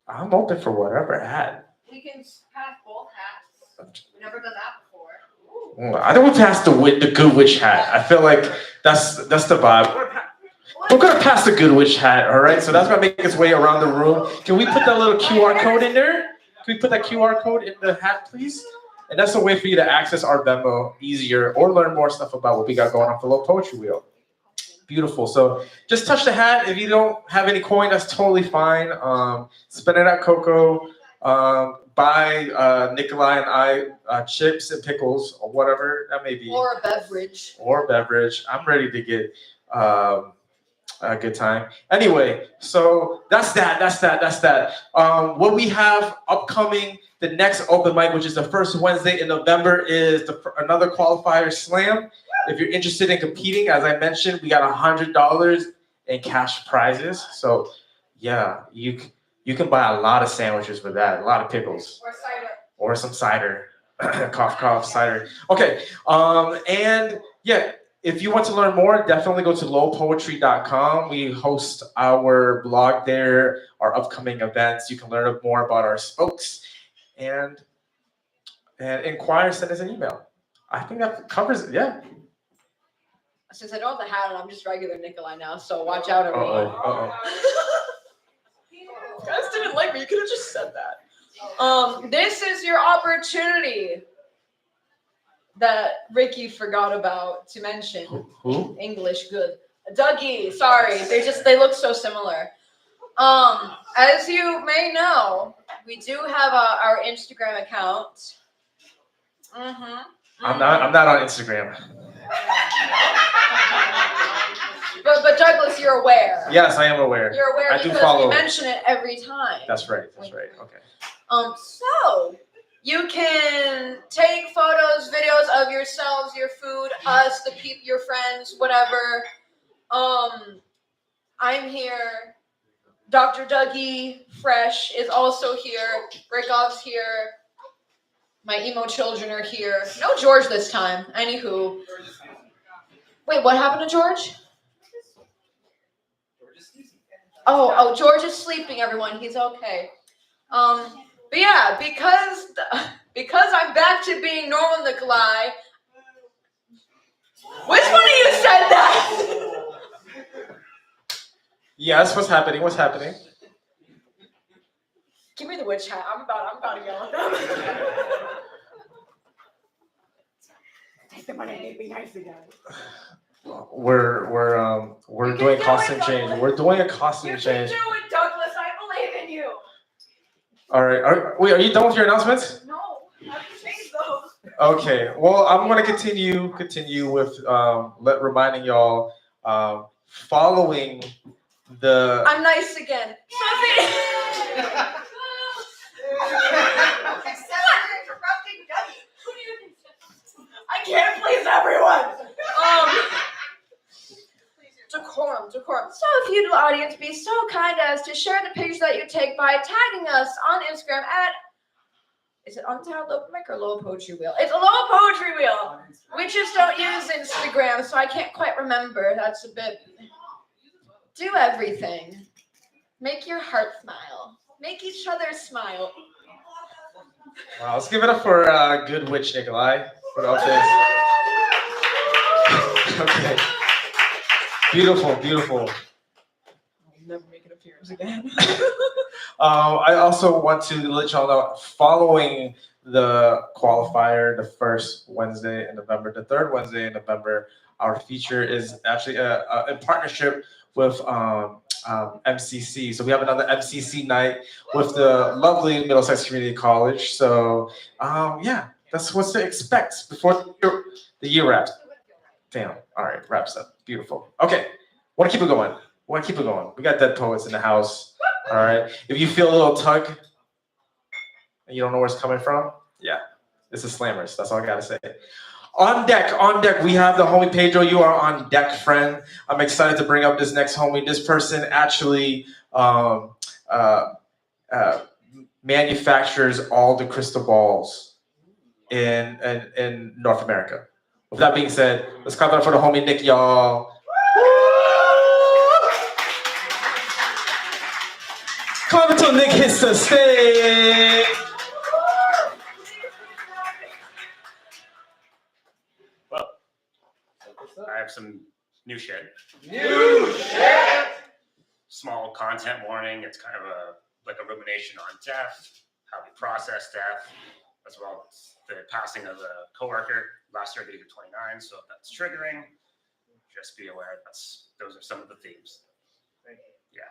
around? I'm open for whatever hat. We can pass both hats. We never done that before. I don't pass the good witch hat. I feel like that's the vibe. We're gonna pass the good witch hat, all right? So that's gonna make its way around the room. Can we put that little QR code in there? Can we put that QR code in the hat, please? And that's a way for you to access our Venmo easier or learn more stuff about what we got going on for Little Poetry Wheel. Beautiful. So just touch the hat. If you don't have any coin, that's totally fine. Spend it at Coco. Buy Nikolai and I chips and pickles or whatever that may be. Or a beverage. I'm ready to get a good time. Anyway, so that's that. What we have upcoming, the next open mic, which is the first Wednesday in November, is another qualifier slam. If you're interested in competing, as I mentioned, we got $100 in cash prizes. So yeah, you can buy a lot of sandwiches for that, a lot of pickles. Or cider. Or some cider. Cough, cough, cider. Okay. And yeah, if you want to learn more, definitely go to lowpoetry.com. We host our blog there, our upcoming events. You can learn more about our spokes and inquire, send us an email. I think that covers it. Yeah. Since I don't have the hat on, I'm just regular Nikolai now, so watch out, everyone. You guys didn't like me. You could have just said that. This is your opportunity that Ricky forgot about to mention. Who? English, good. Dougie, sorry. They look so similar. As you may know, we do have our Instagram account. I'm not on Instagram. But Douglas, you're aware. Yes, I am aware. You're aware I do because follow. we mention it every time. That's right. Okay. So you can take photos, videos of yourselves, your food, us, the people, your friends, whatever. I'm here. Dr. Dougie Fresh is also here. Rickoff's here. My emo children are here. No George this time. Anywho. Wait, what happened to George? Oh, George is sleeping, everyone. He's okay. But yeah, because I'm back to being normal, Nikolai. Which one of you said that? Yes, what's happening? Give me the witch hat. I'm about to yell at them. Take the money and be nice again. We're doing costume change. We're doing a costume change. You can do it, Douglas. All right. Wait, are you done with your announcements? No, I have to change those. Okay. Well, I'm gonna continue with reminding y'all following the. I'm nice again. Sophie! I can't please everyone. Decorum. So if you'd audience be so kind as to share the pictures that you take by tagging us on Instagram at, is it Untitled Open Mic or Low Poetry Wheel? It's a Low Poetry Wheel. We just don't use Instagram, so I can't quite remember. That's a bit. Do everything. Make your heart smile. Make each other smile. Wow, let's give it up for Good Witch Nikolai for the updates. Okay. Beautiful. I'll never make an appearance again. I also want to let y'all know, following the qualifier, the first Wednesday in November, the third Wednesday in November, our feature is actually in partnership with MCC. So we have another MCC night with the lovely Middlesex Community College. So yeah, that's what to expect before the year wraps. Damn. All right, wraps up. Beautiful. Okay, want to keep it going. We got dead poets in the house. All right. If you feel a little tug and you don't know where it's coming from, yeah, this is Slammers. That's all I gotta say. On deck, we have the homie Pedro. You are on deck, friend. I'm excited to bring up this next homie. This person actually manufactures all the crystal balls in North America. With that being said, let's clap it up for the homie Nick, y'all. Clap until Nick hits the stage. Well, I have some new shit. Small content warning. It's kind of like a rumination on death, how we process death, as well as the passing of a coworker last year at the age of 29. So if that's triggering, just be aware those are some of the themes. Yeah.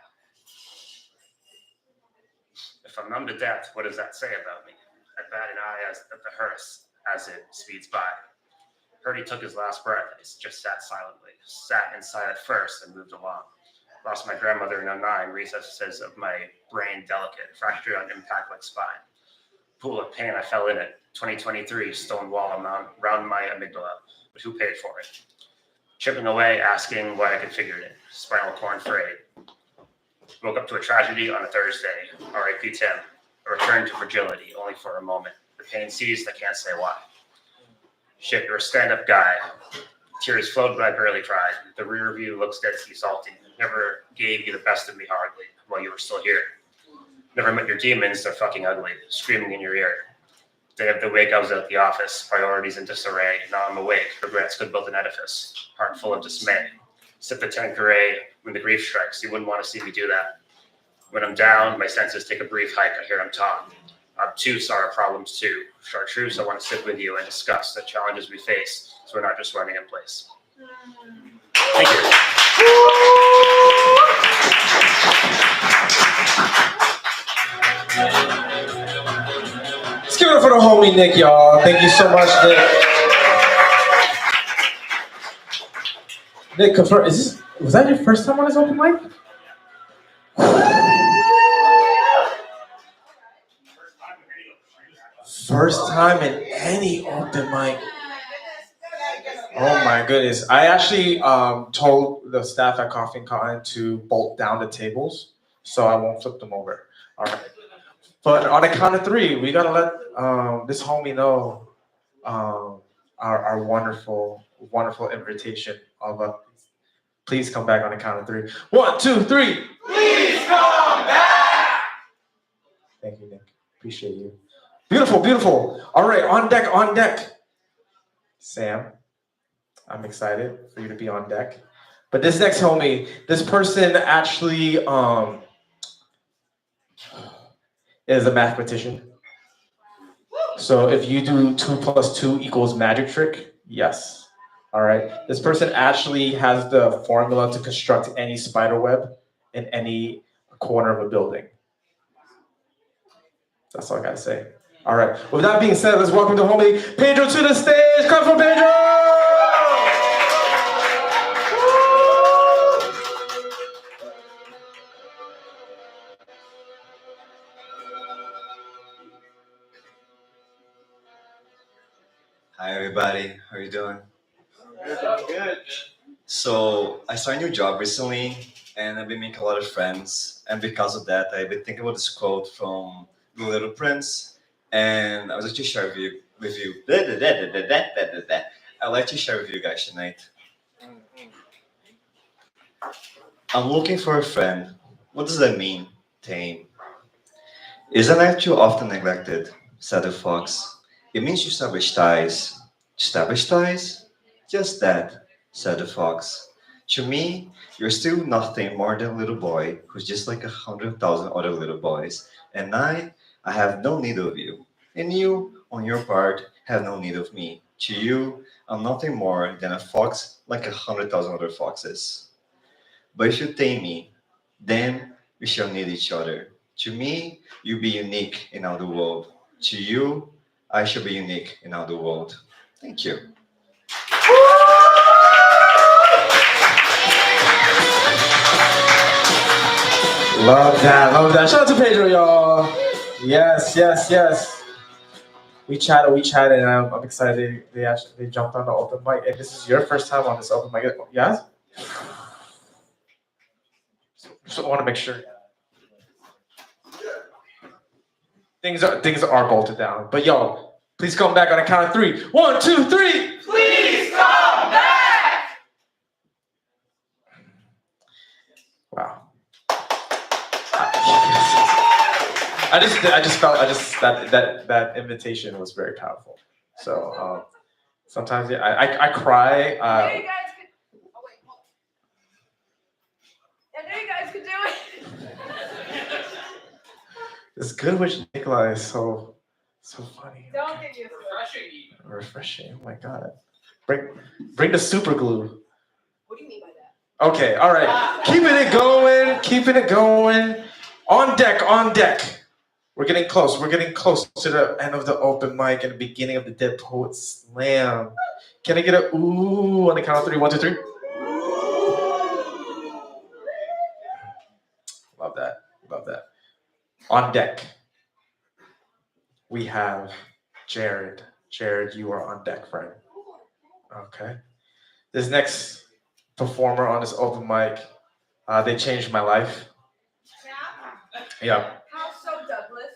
If I'm numb to death, what does that say about me? I bat an eye at the hearse as it speeds by. Heard he took his last breath. I just sat silently, sat inside at first and moved along. Lost my grandmother in 09, recesses of my brain delicate, fractured on impact like spine. Pool of pain, I fell in it. 2023, stone wall around my amygdala, but who paid for it? Chipping away, asking why I could figure it. Spinal cord frayed. Woke up to a tragedy on a Thursday. R.I.P. Tim. A return to fragility, only for a moment. The pain seized, I can't say why. Shit, you're a stand-up guy. Tears flowed, but I barely cried. The rear view looks dead sea salty. Never gave you the best of me hardly while you were still here. Never met your demons, they're fucking ugly, screaming in your ear. Day of the wake, I was at the office, priorities in disarray. Now I'm awake, regrets could build an edifice, heart full of dismay. Sip the Tanqueray, when the grief strikes, you wouldn't want to see me do that. When I'm down, my senses take a brief hike, I hear I'm talk. Obtuse are our problems too. Chartreuse, I want to sit with you and discuss the challenges we face, so we're not just running in place. Thank you. Let's give it up for the homie Nick, y'all. Thank you so much, Nick. Nick, confirm. Was that your first time on this open mic? First time in any open mic. Oh my goodness. I actually told the staff at Coffee and Cotton to bolt down the tables so I won't flip them over. All right. But on the count of three, we gotta let this homie know our wonderful invitation of please come back on the count of three. 1, 2, 3. Please come back! Thank you, Nick. Appreciate you. Beautiful. All right, on deck. Sam, I'm excited for you to be on deck. But this next homie, this person actually is a mathematician. So if you do 2 + 2 = magic trick, yes. All right. This person actually has the formula to construct any spider web in any corner of a building. That's all I gotta say. All right. With that being said, let's welcome the homie Pedro to the stage. Come for Pedro! Hi everybody, how are you doing? Good. So I started a new job recently and I've been making a lot of friends and because of that I've been thinking about this quote from The Little Prince and I was like to share with you. I'd like to share with you guys tonight. I'm looking for a friend. What does that mean, Tame? Isn't that too often neglected? Said the fox. It means to establish ties. Establish ties? Just that, said the fox. To me, you're still nothing more than a little boy who's just like 100,000 other little boys. And I have no need of you. And you, on your part, have no need of me. To you, I'm nothing more than a fox like 100,000 other foxes. But if you tame me, then we shall need each other. To me, you be unique in all the world. To you, I shall be unique in all the world. Thank you. Love that, love that. Shout out to Pedro, y'all. Yes, yes, yes. We chatted, and I'm excited. They jumped on the open mic, and this is your first time on this open mic. Yes. Just want to make sure things are bolted down. But yo, please come back on a count of three. 1, 2, 3. Please come back. Wow. That invitation was very powerful. So sometimes I cry. I knew you guys could. Oh wait, hold on. I knew you guys could do it. It's good with Nikolai. Is so funny. Don't get used Refreshing. Oh my god. Bring the super glue. What do you mean by that? Okay. All right. Keeping it going. Keeping it going. On deck. On deck. We're getting close. We're getting close to the end of the open mic and the beginning of the Dead Poet Slam. Can I get a ooh on the count of three? 1, 2, 3. Love that. Love that. On deck, we have Jared. Jared, you are on deck, friend. Okay. This next performer on this open mic, they changed my life. Yeah. How so, Douglas?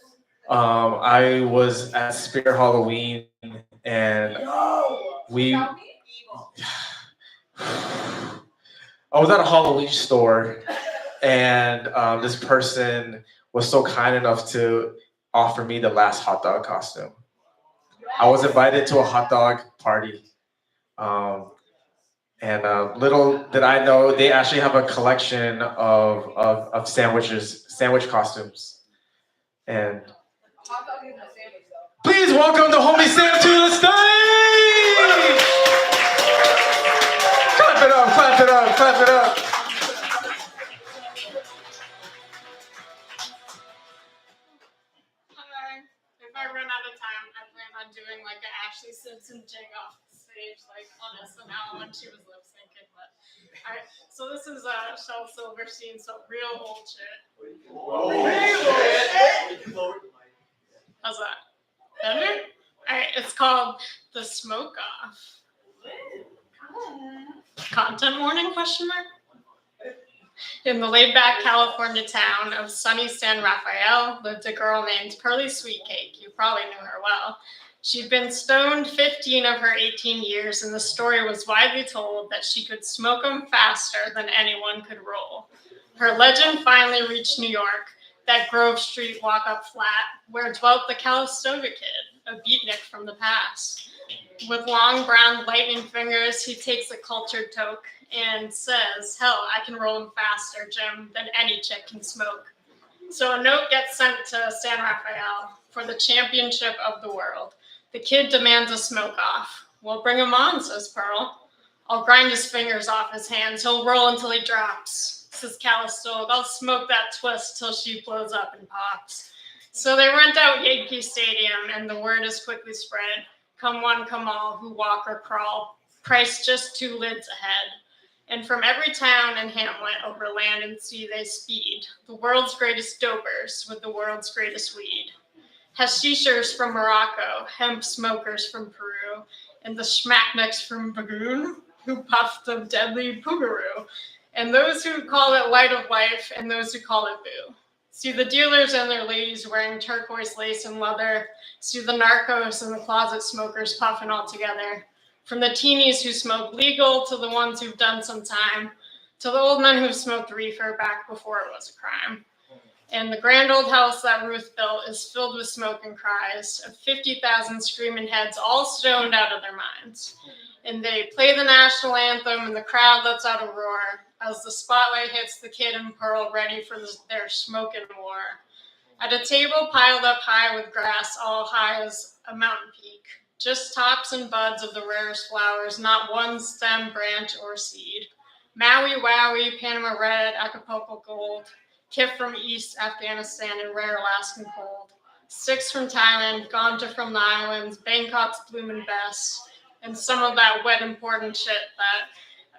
I was at Spear Halloween and we. I was at a Halloween store and this person was so kind enough to offer me the last hot dog costume. I was invited to a hot dog party. And little did I know, they actually have a collection of sandwich costumes. And Hot dog is a sandwich, though. please welcome the homie Sam to the stage! Clap it up, clap it up, clap it up. If I run out of time, I plan on doing like an Ashley Simpson jig off the stage, like on SNL when she was lip syncing. But so this is Shel Silverstein, so real old shit. How's that? Better? Alright, it's called The Smoke Off. Content warning, question mark? In the laid-back California town of sunny San Rafael lived a girl named Pearly Sweetcake. You probably knew her well. She'd been stoned 15 of her 18 years, and the story was widely told that she could smoke them faster than anyone could roll. Her legend finally reached New York, that Grove Street walk-up flat, where dwelt the Calistoga Kid, a beatnik from the past. With long brown lightning fingers, he takes a cultured toke and says, hell, I can roll him faster, Jim, than any chick can smoke. So a note gets sent to San Rafael for the championship of the world. The kid demands a smoke off. Well, bring him on, says Pearl. I'll grind his fingers off his hands. He'll roll until he drops, says Calistoga. I'll smoke that twist till she blows up and pops. So they rent out Yankee Stadium, and the word is quickly spread. Come one, come all, who walk or crawl. Price just 2 lids ahead. And from every town and hamlet over land and sea they speed. The world's greatest dopers with the world's greatest weed. Hashishers from Morocco, hemp smokers from Peru, and the schmacknicks from Bagoon, who puff the deadly poogaroo. And those who call it light of life, and those who call it boo. See the dealers and their ladies wearing turquoise lace and leather. See the narcos and the closet smokers puffing all together. From the teenies who smoke legal to the ones who've done some time, to the old men who've smoked reefer back before it was a crime. And the grand old house that Ruth built is filled with smoke and cries of 50,000 screaming heads all stoned out of their minds. And they play the national anthem and the crowd lets out a roar as the spotlight hits the kid and Pearl ready for their smoking war. At a table piled up high with grass all high as a mountain peak. Just tops and buds of the rarest flowers, not one stem, branch, or seed. Maui Wowie, Panama Red, Acapulco Gold. Kif from East Afghanistan and rare Alaskan cold. Sticks from Thailand, Ganja from the islands, Bangkok's bloomin' best, and some of that wet important shit that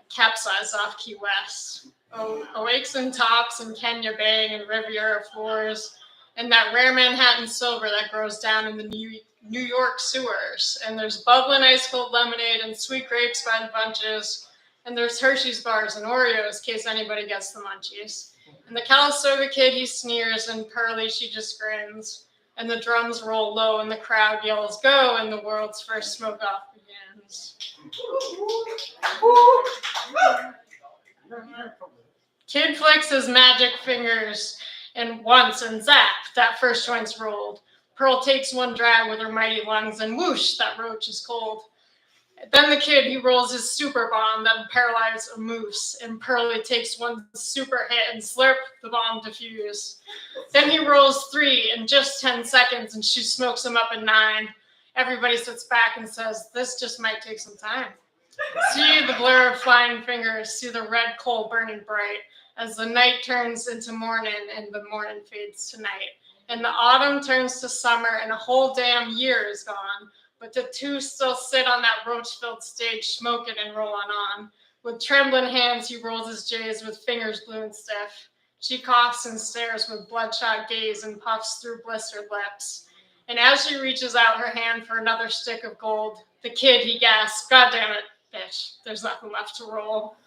capsized off Key West. Oaks and tops and Kenya Bay and Riviera floors, and that rare Manhattan silver that grows down in the New York sewers. And there's bubbling ice cold lemonade and sweet grapes by the bunches, and there's Hershey's bars and Oreos in case anybody gets the munchies. And the Calistoga kid, he sneers, and Pearly, she just grins. And the drums roll low, and the crowd yells, go, and the world's first smoke-off begins. Kid flicks his magic fingers, and once, and zap, that first joint's rolled. Pearl takes one drag with her mighty lungs, and whoosh, that roach is cold. Then the kid, he rolls his super bomb that paralyzes a moose, and Pearly takes one super hit and slurp, the bomb diffuse. Then he rolls 3 in just 10 seconds, and she smokes him up in 9. Everybody sits back and says, this just might take some time. See the blur of flying fingers, see the red coal burning bright, as the night turns into morning and the morning fades to night. And the autumn turns to summer, and a whole damn year is gone. But the two still sit on that roach-filled stage, smoking and rolling on. With trembling hands, he rolls his J's with fingers blue and stiff. She coughs and stares with bloodshot gaze and puffs through blistered lips. And as she reaches out her hand for another stick of gold, the kid, he gasps, God damn it, bitch, there's nothing left to roll.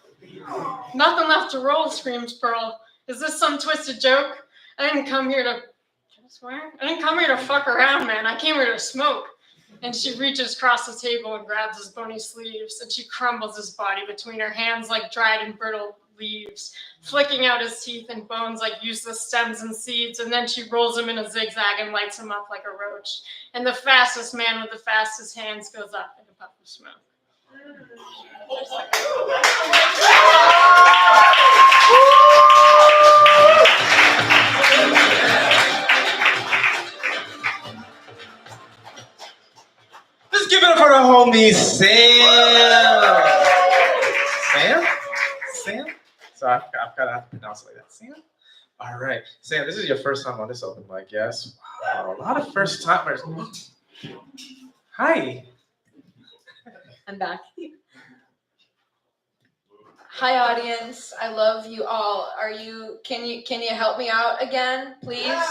Nothing left to roll, screams Pearl. Is this some twisted joke? I didn't come here to, can I swear? I didn't come here to fuck around, man. I came here to smoke. And she reaches across the table and grabs his bony sleeves, and she crumbles his body between her hands like dried and brittle leaves, flicking out his teeth and bones like useless stems and seeds, and then she rolls him in a zigzag and lights him up like a roach. And the fastest man with the fastest hands goes up in a puff of smoke. Let's give it up for the homie Sam. Sam? So I've got to have to pronounce it like that. Sam? All right. Sam, this is your first time on this open mic, yes? Wow, a lot of first timers. Hi. I'm back. Hi, audience. I love you all. Can you help me out again, please? Yes,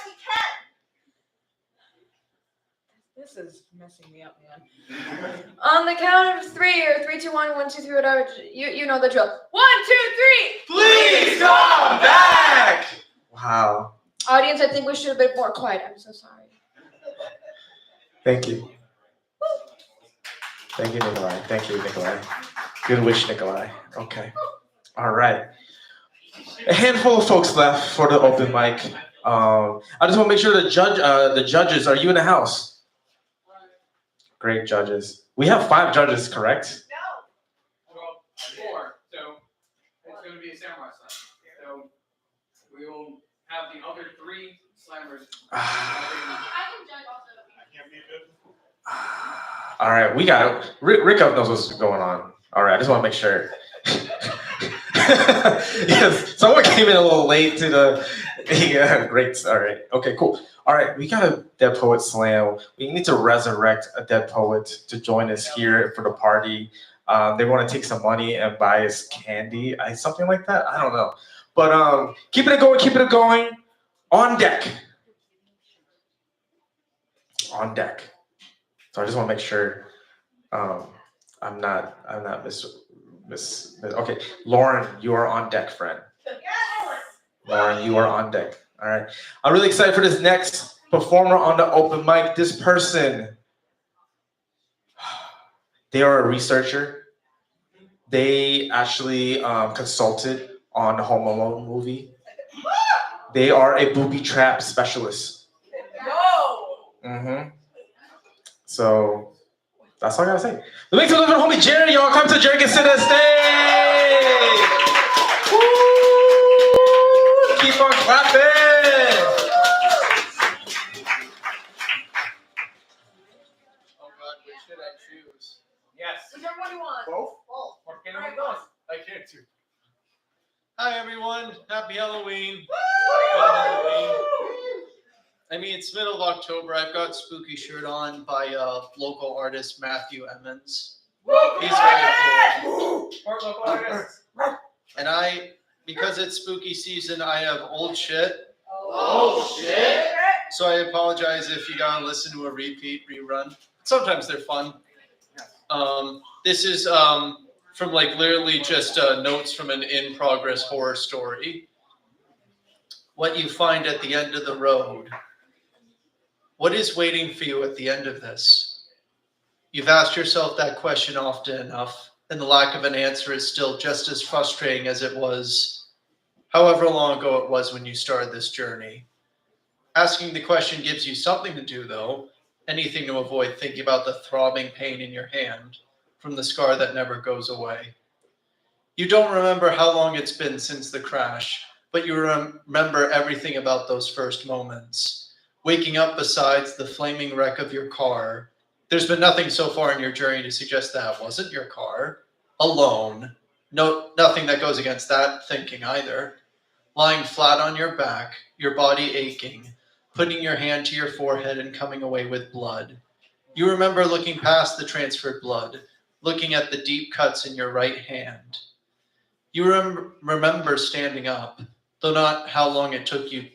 we can. This is messing me up, man. On the count of 3, or 3, 2, 1, 1, 2, 3, whatever. You know the drill. 1, 2, 3. Please come back. Wow. Audience, I think we should have been more quiet. I'm so sorry. Thank you. Thank you, Nikolai. Thank you, Nikolai. Good wish, Nikolai. Okay. All right. A handful of folks left for the open mic. I just want to make sure the judges, are you in the house? Great judges. We have 5 judges, correct? Well, 4. So it's going to be a samurai slam. So we will have the other 3 slammers. All right, we got it. Rick knows what's going on. All right, I just want to make sure. Yes, someone came in a little late to the. Yeah, great. All right. Okay, cool. All right, we got a Dead Poet Slam. We need to resurrect a dead poet to join us here for the party. They want to take some money and buy us candy, something like that. I don't know, but keeping it going, keeping it going. On deck, on deck. So I just want to make sure I'm not miss. Okay, Lauren, you are on deck, friend. Lauren, you are on deck. All right. I'm really excited for this next performer on the open mic. This person, they are a researcher. They actually consulted on the Home Alone movie. They are a booby trap specialist. Mm-hmm. So that's all I gotta say. The make some little homie Jerry, y'all come to Jerry and sit on stage. Woo! Keep on clapping. Oh God, we should I choose? Yes. Whichever one you want. Both? Or can I go? I can't too. Hi everyone, happy Halloween. Happy Halloween. I mean, it's middle of October. I've got spooky shirt on by local artist Matthew Emmons. He's very cool. And because it's spooky season, I have old shit. Oh shit! So I apologize if you gotta listen to a rerun. Sometimes they're fun. This is from like literally just notes from an in-progress horror story. What you find at the end of the road. What is waiting for you at the end of this? You've asked yourself that question often enough, and the lack of an answer is still just as frustrating as it was however long ago it was when you started this journey. Asking the question gives you something to do, though, anything to avoid thinking about the throbbing pain in your hand from the scar that never goes away. You don't remember how long it's been since the crash, but you remember everything about those first moments. Waking up beside the flaming wreck of your car. There's been nothing so far in your journey to suggest that wasn't your car. Alone. No, nothing that goes against that thinking either. Lying flat on your back, your body aching, putting your hand to your forehead and coming away with blood. You remember looking past the transferred blood, looking at the deep cuts in your right hand. You remember standing up, though not how long it took you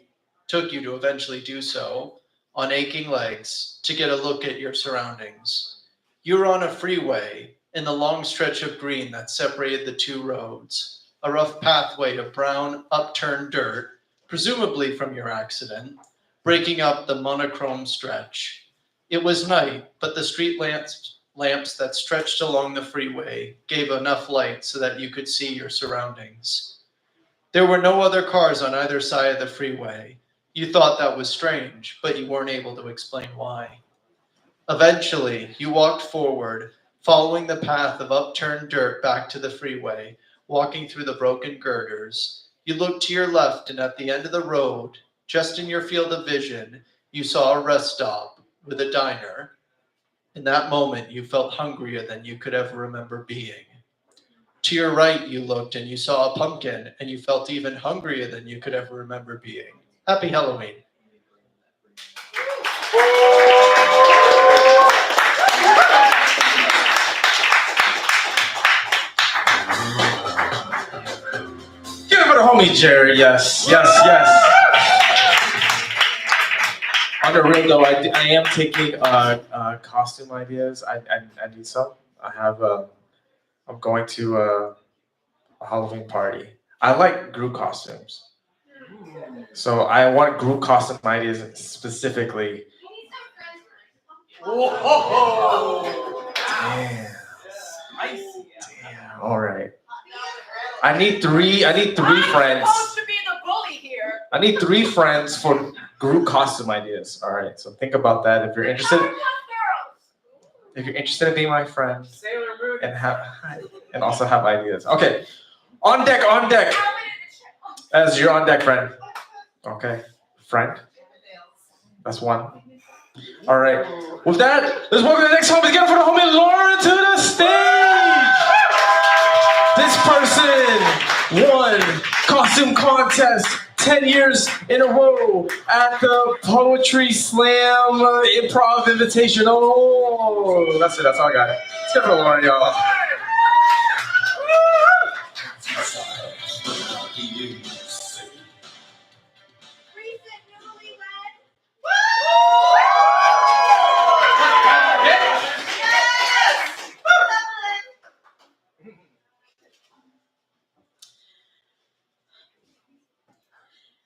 to eventually do so, on aching legs, to get a look at your surroundings. You were on a freeway, in the long stretch of green that separated the two roads, a rough pathway of brown, upturned dirt, presumably from your accident, breaking up the monochrome stretch. It was night, but the street lamps that stretched along the freeway gave enough light so that you could see your surroundings. There were no other cars on either side of the freeway. You thought that was strange, but you weren't able to explain why. Eventually, you walked forward, following the path of upturned dirt back to the freeway, walking through the broken girders. You looked to your left, and at the end of the road, just in your field of vision, you saw a rest stop with a diner. In that moment, you felt hungrier than you could ever remember being. To your right, you looked and you saw a pumpkin, and you felt even hungrier than you could ever remember being. Happy Halloween. Give it for the homie Jerry. Yes. On the real though, I am taking costume ideas. I need some. I'm going to a Halloween party. I like group costumes. So I want group costume ideas specifically. Damn. All right. I need three friends. Supposed to be the bully here. I need 3 friends for group costume ideas. All right. So think about that if you're interested. If you're interested in being my friend and also have ideas. Okay. On deck. As your on deck friend. Okay. Friend. That's 1. All right. With that, let's welcome the next homie. Get it for the homie Laura to the stage. This person won costume contest 10 years in a row at the Poetry Slam Improv Invitational. That's it. That's all I got. Let's give it for Lauren, y'all.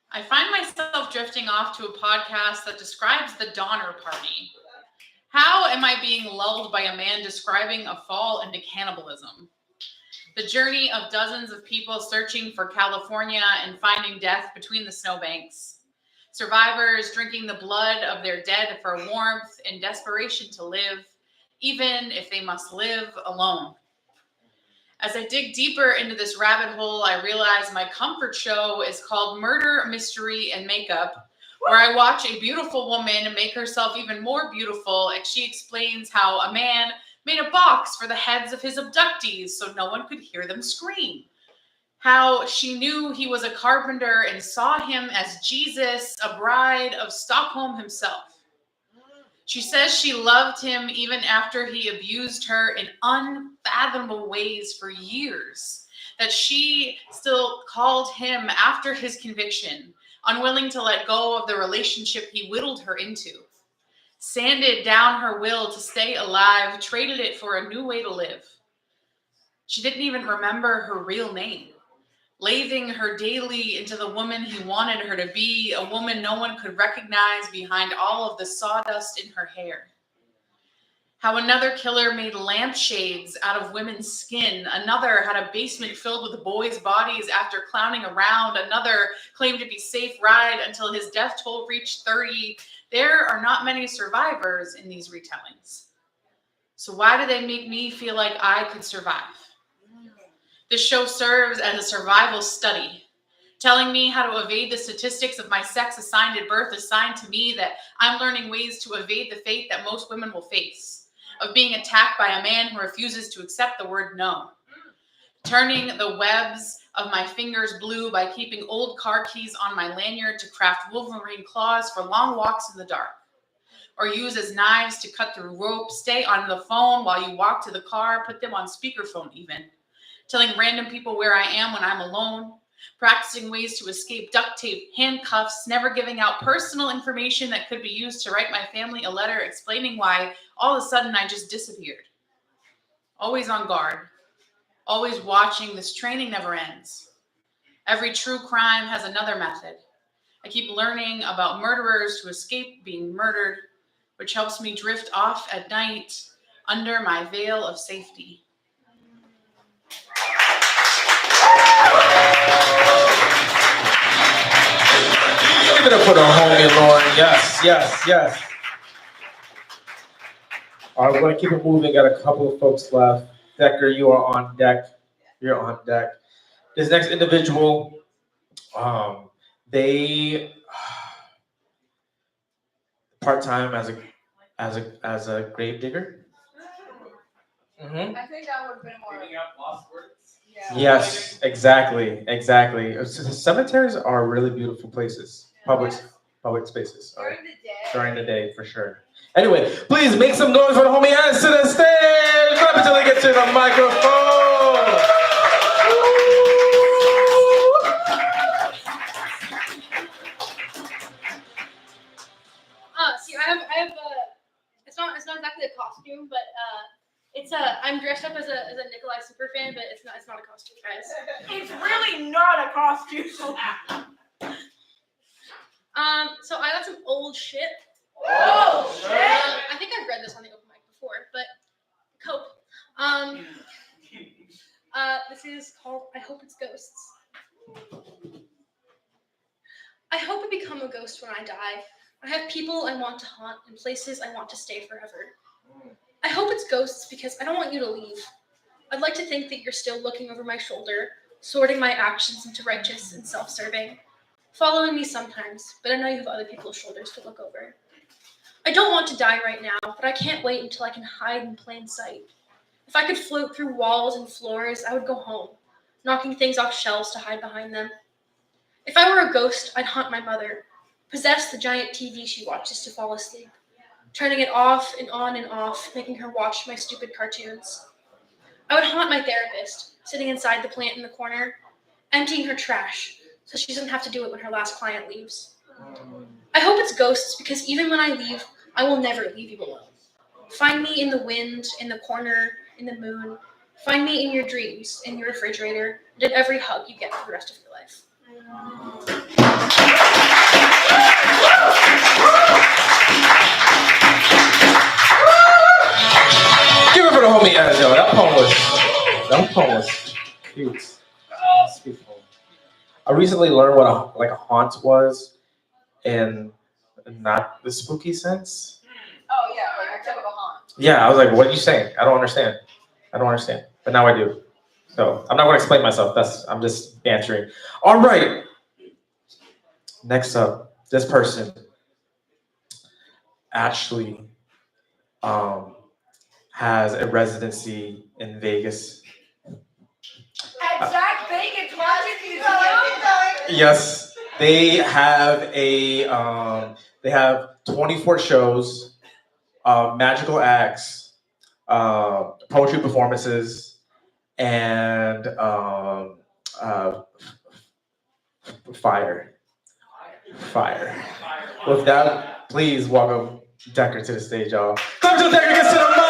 I find myself drifting off to a podcast that describes the Donner Party. How am I being lulled by a man describing a fall into cannibalism? The journey of dozens of people searching for California and finding death between the snowbanks. Survivors drinking the blood of their dead for warmth and desperation to live, even if they must live alone. As I dig deeper into this rabbit hole, I realize my comfort show is called Murder, Mystery, and Makeup, where I watch a beautiful woman make herself even more beautiful as she explains how a man made a box for the heads of his abductees so no one could hear them scream. How she knew he was a carpenter and saw him as Jesus, a bride of Stockholm himself. She says she loved him even after he abused her in unfathomable ways for years, that she still called him after his conviction, unwilling to let go of the relationship he whittled her into, sanded down her will to stay alive, traded it for a new way to live. She didn't even remember her real name, lathing her daily into the woman he wanted her to be, a woman no one could recognize behind all of the sawdust in her hair. How another killer made lampshades out of women's skin. Another had a basement filled with boys' bodies after clowning around. Another claimed to be safe ride until his death toll reached 30. There are not many survivors in these retellings. So why do they make me feel like I could survive? This show serves as a survival study, telling me how to evade the statistics of my sex assigned at birth assigned to me, that I'm learning ways to evade the fate that most women will face, of being attacked by a man who refuses to accept the word no, turning the webs of my fingers blue by keeping old car keys on my lanyard to craft Wolverine claws for long walks in the dark, or use as knives to cut through rope, stay on the phone while you walk to the car, put them on speakerphone even, telling random people where I am when I'm alone, practicing ways to escape duct tape, handcuffs, never giving out personal information that could be used to write my family a letter explaining why all of a sudden I just disappeared. Always on guard, always watching. This training never ends. Every true crime has another method. I keep learning about murderers to escape being murdered, which helps me drift off at night under my veil of safety. Give it up for the homie Lauren. Yes, yes, yes. All right, we're going to keep it moving. Got a couple of folks left. Decker, you are on deck. You're on deck. This next individual, they part-time as a grave digger. Mm-hmm. I think that would have been more. Picking up lost words. Yeah. Yes, exactly. Cemeteries are really beautiful places. Public spaces. During the day, for sure. Anyway, please make some noise for the homie hands to the stage. Clap until they get to the microphone. See, I have it's not exactly a costume, but I'm dressed up as a Nikolai superfan, but it's not a costume, guys. It's really not a costume. So I got some old shit. Oh shit! I think I've read this on the open mic before, but cope. This is called I Hope It's Ghosts. I hope I become a ghost when I die. I have people I want to haunt and places I want to stay forever. I hope it's ghosts because I don't want you to leave. I'd like to think that you're still looking over my shoulder, sorting my actions into righteous and self-serving, following me sometimes, but I know you have other people's shoulders to look over. I don't want to die right now, but I can't wait until I can hide in plain sight. If I could float through walls and floors, I would go home. knocking things off shelves to hide behind them. If I were a ghost, I'd haunt my mother, possess the giant TV she watches to fall asleep, turning it off and on and off, making her watch my stupid cartoons. I would haunt my therapist, sitting inside the plant in the corner, emptying her trash so she doesn't have to do it when her last client leaves. I hope it's ghosts because even when I leave, I will never leave you alone. Find me in the wind, in the corner, in the moon. Find me in your dreams, in your refrigerator, and in every hug you get for the rest of your life. Give it for the homie Angel. That poem was cute. Sweet poem. I recently learned what a haunt was, in not the spooky sense. Oh yeah, like a typical haunt. Yeah, I was like, "What are you saying? I don't understand. But now I do. So I'm not going to explain myself. I'm just answering. All right. Next up, this person actually has a residency in Vegas. At Jack Bacon's Magic Museum. Yes, they have 24 shows, magical acts, poetry performances, and fire. With that, please welcome Decker to the stage, y'all. Come to Decker, get to the mic!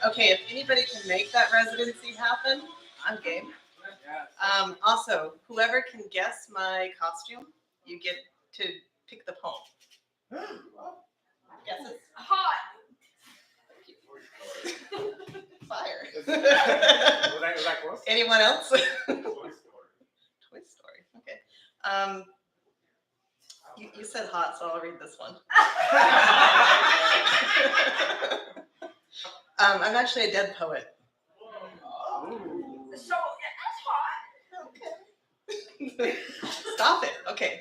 Okay, if anybody can make that residency happen, I'm game. Also, whoever can guess my costume, you get to pick the poem. Guesses? Hot. Fire. Was that close? Anyone else? Toy Story. Okay. You said hot, so I'll read this one. I'm actually a dead poet. So that's hot. Okay. Stop it. Okay.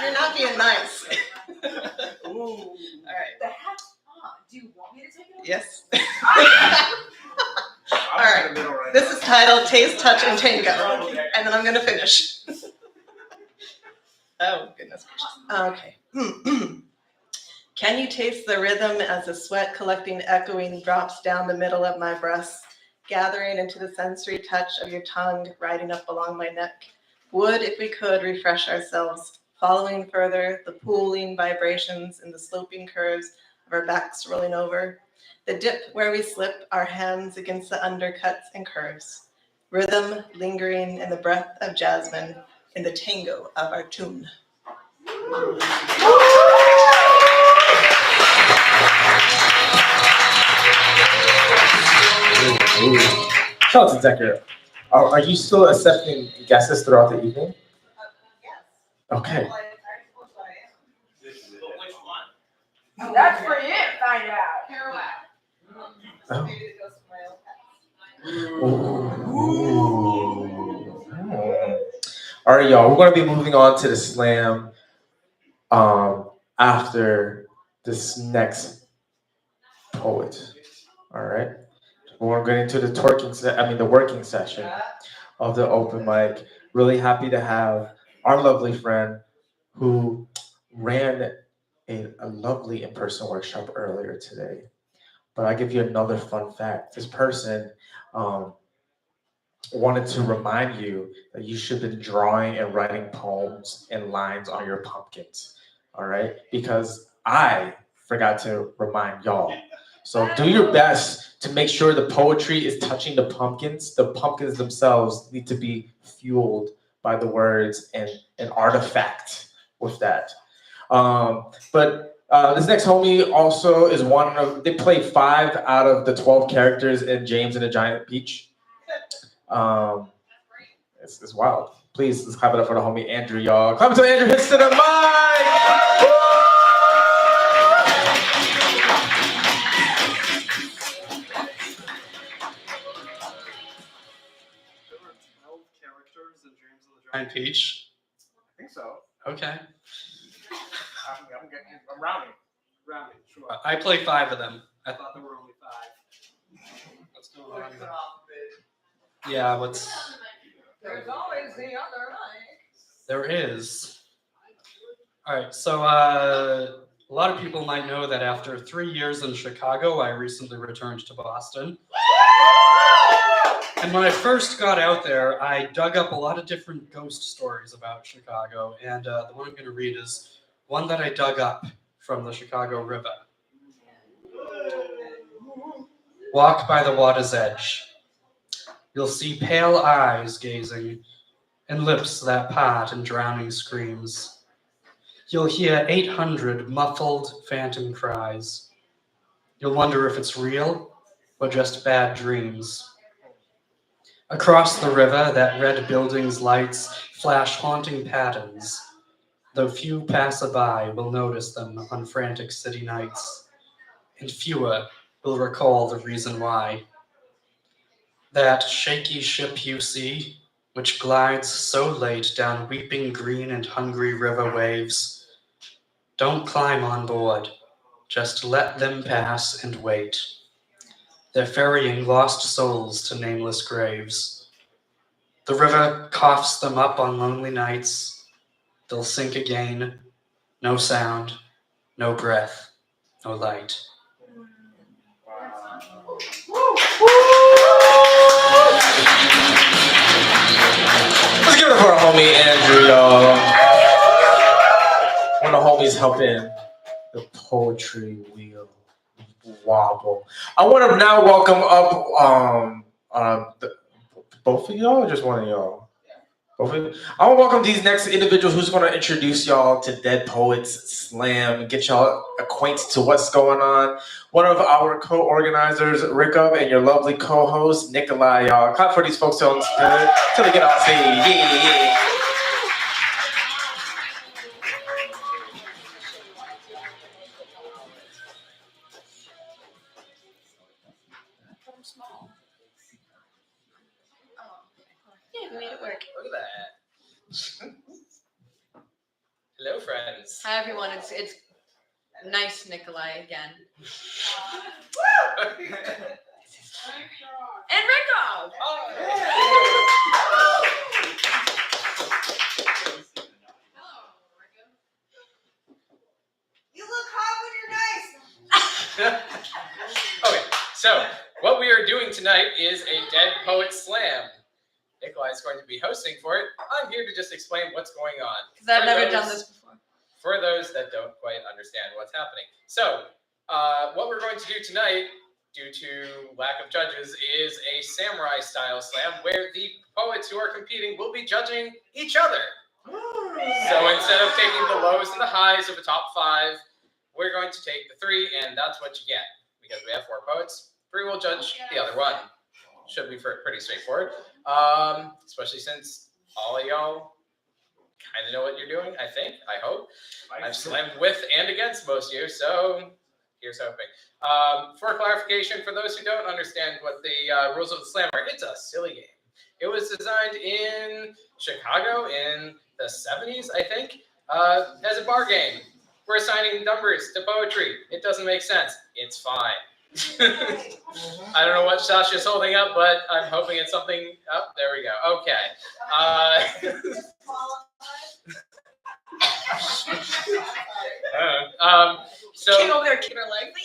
You're not being nice. All right. The hat's on. Do you want me to take it off? Yes. All right. This is titled Taste, Touch, and Tango. And then I'm going to finish. Oh, goodness gracious. Okay. Can you taste the rhythm as the sweat collecting, echoing drops down the middle of my breast, gathering into the sensory touch of your tongue riding up along my neck? Would, if we could, refresh ourselves, following further the pooling vibrations and the sloping curves of our backs rolling over, the dip where we slip our hands against the undercuts and curves, rhythm lingering in the breath of jasmine, in the tango of our tune. Shout out to Decker. Are you still accepting guesses throughout the evening? Okay. Oh, that's for you to find out. Oh. Ooh. All right, y'all. We're going to be moving on to the slam after this next poet. All right. We're getting to the the working session of the open mic. Really happy to have our lovely friend who ran a lovely in-person workshop earlier today. But I'll give you another fun fact. This person wanted to remind you that you should be drawing and writing poems and lines on your pumpkins. All right? Because I forgot to remind y'all. So do your best to make sure the poetry is touching the pumpkins. The pumpkins themselves need to be fueled by the words and an artifact with that. But this next homie also is they play 5 out of the 12 characters in James and the Giant Peach. It's wild. Please, let's clap it up for the homie Andrew, y'all. Clap it to Andrew hits to the mic! Giant Peach. I think so. Okay. I'm rounding. Rounding, sure. I play 5 of them. I thought there were only 5. What's going on? Yeah, what's There's always the other mic. there is. All right, so a lot of people might know that after 3 years in Chicago, I recently returned to Boston. And when I first got out there, I dug up a lot of different ghost stories about Chicago, and the one I'm going to read is one that I dug up from the Chicago River. Walk by the water's edge. You'll see pale eyes gazing, and lips that part in drowning screams. You'll hear 800 muffled phantom cries. You'll wonder if it's real or just bad dreams. Across the river, that red building's lights flash haunting patterns, though few passerby will notice them on frantic city nights, and fewer will recall the reason why. That shaky ship you see, which glides so late down weeping green and hungry river waves, don't climb on board, just let them pass and wait. They're ferrying lost souls to nameless graves. The river coughs them up on lonely nights. They'll sink again. No sound, no breath, no light. Let's give it up for our homie Andrew, y'all. One of the homies helping the poetry wheel wobble. I want to now welcome up both of y'all or just one of y'all? Both of you? I want to welcome these next individuals who's going to introduce y'all to Dead Poets Slam and get y'all acquainted to what's going on. One of our co-organizers, Rickup, and your lovely co-host, Nikolai, y'all. Clap for these folks till they get on stage. Yeah. Yeah, we made it work. Look at that. Hello, friends. Hi everyone, it's nice Nikolai again. And Rico! You look hot when you're nice. Okay, so what we are doing tonight is a Dead Poet Slam. Nikolai is going to be hosting for it. I'm here to just explain what's going on. Because I've never done this before. For those that don't quite understand what's happening. So, what we're going to do tonight, due to lack of judges, is a samurai style slam where the poets who are competing will be judging each other. So instead of taking the lows and the highs of the top 5, we're going to take the 3, and that's what you get. Because we have 4 poets, 3 will judge the other one. Should be pretty straightforward. Especially since all of y'all kind of know what you're doing, I think, I hope. I've slammed with and against most of you, so here's hoping. For clarification, for those who don't understand what the rules of the slam are, it's a silly game. It was designed in Chicago in the 70s, I think, as a bar game. We're assigning numbers to poetry. It doesn't make sense. It's fine. I don't know what Sasha's holding up, but I'm hoping it's something. Oh, there we go. Okay. So Kid over there, kid her leg.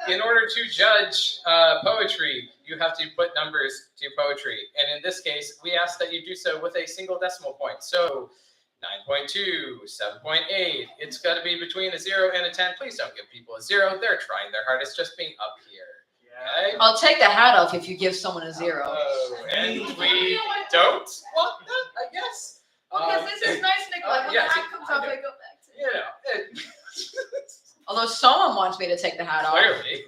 in order to judge poetry, you have to put numbers to poetry. And in this case, we ask that you do so with a single decimal point. So 9.2, 7.8. It's got to be between a 0 and a 10. Please don't give people a 0. They're trying their hardest just being up here. Okay? I'll take the hat off if you give someone a 0. And we don't want that, I guess. Because this is nice, Nikolai. When the hat comes off, I go back to you know. Although someone wants me to take the hat off. Clearly.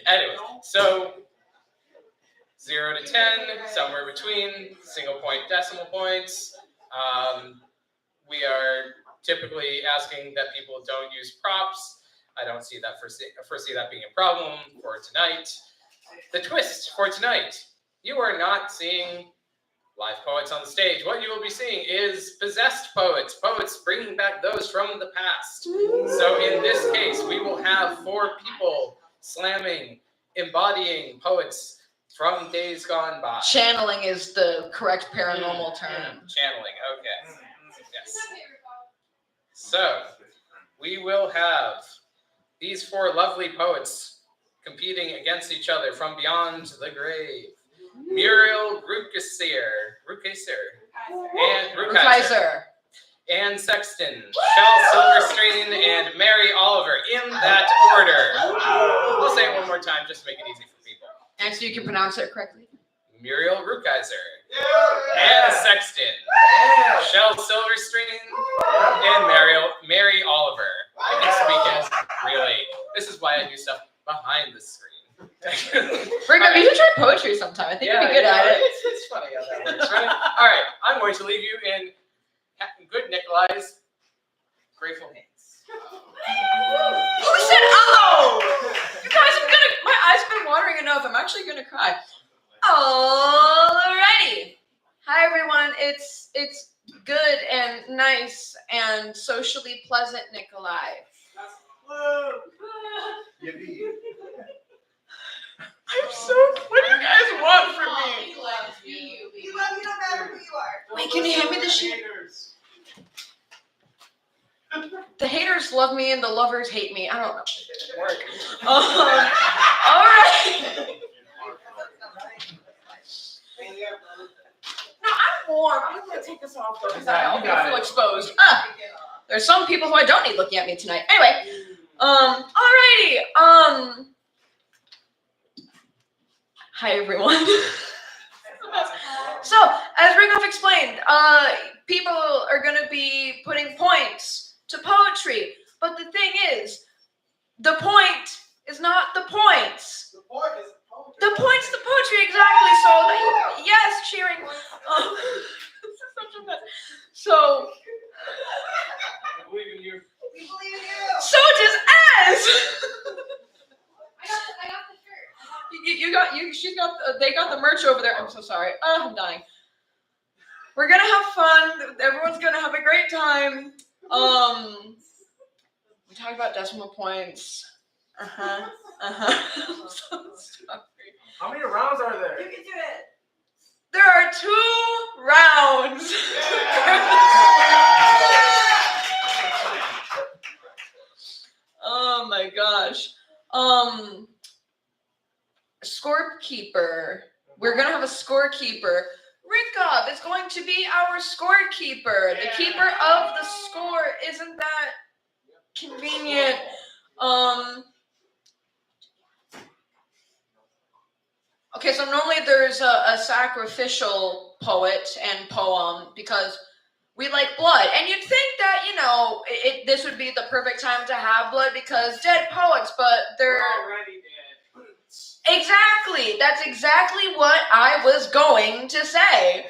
Anyway, so 0 to 10, somewhere between, single point, decimal points. We are typically asking that people don't use props. I don't see that foresee that being a problem for tonight. The twist for tonight, you are not seeing live poets on the stage. What you will be seeing is possessed poets, poets bringing back those from the past. So in this case, we will have 4 people slamming, embodying poets from days gone by. Channeling is the correct paranormal term. Channeling, okay. Yes. So we will have these 4 lovely poets competing against each other from beyond the grave. Muriel Rukeyser, and Rukeyser, Anne Sexton, Shel Silverstein, and Mary Oliver, in that order. I'll say it one more time just to make it easy for people. And so you can pronounce it correctly. Muriel Rukeyser, Anne Sexton, Shel Silverstein, and Mary Oliver. I can speak as really. This is why I do stuff behind the screen. Ringo, you should try poetry sometime. I think you'd be good at it. It's funny how that works, right? All right, I'm going to leave you in good Nikolai's grateful hands. Who said oh? You guys, my eyes have been watering enough. I'm actually gonna cry. Alrighty. Hi everyone. It's good and nice and socially pleasant Nikolai. I'm so. What do you guys want from me? We love you no matter who you are. Wait, can you hand me the sheet? The haters love me and the lovers hate me. I don't know if it didn't work. All right. No, I'm warm. I'm gonna take this off though because I don't feel exposed. There's some people who I don't need looking at me tonight. Anyway, alrighty. Hi everyone. So, as Ringoff explained, people are going to be putting points to poetry, but the thing is, the point is not the points. The point is the point's the poetry, exactly. So, yes, cheering. This is such a mess. So, I believe in you. We believe in you. So does Ez. I got the shirt. They got the merch over there. I'm so sorry. I'm dying. We're gonna have fun. Everyone's gonna have a great time. We talked about decimal points. I'm so sorry. How many rounds are there? You can do it. There are 2 rounds. Oh my gosh. Scorekeeper. We're gonna have a scorekeeper. Rinkov is going to be our scorekeeper. The keeper of the score. Isn't that convenient? Okay, so normally there's a sacrificial poet and poem because we like blood. And you'd think that, this would be the perfect time to have blood because dead poets, but they're already dead. Exactly. That's exactly what I was going to say.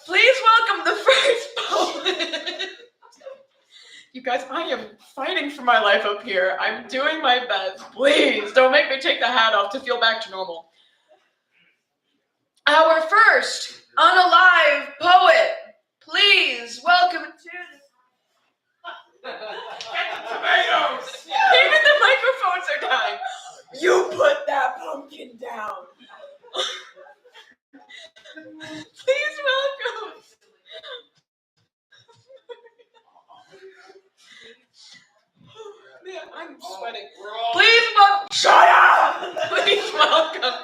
Please welcome the first poet. You guys, I am fighting for my life up here. I'm doing my best. Please don't make me take the hat off to feel back to normal. Our first unalive poet. Please welcome to Tomatoes! Even the microphones are dying. You put that pumpkin down. Please welcome. Man, I'm sweating. Please welcome. Shut up! Please welcome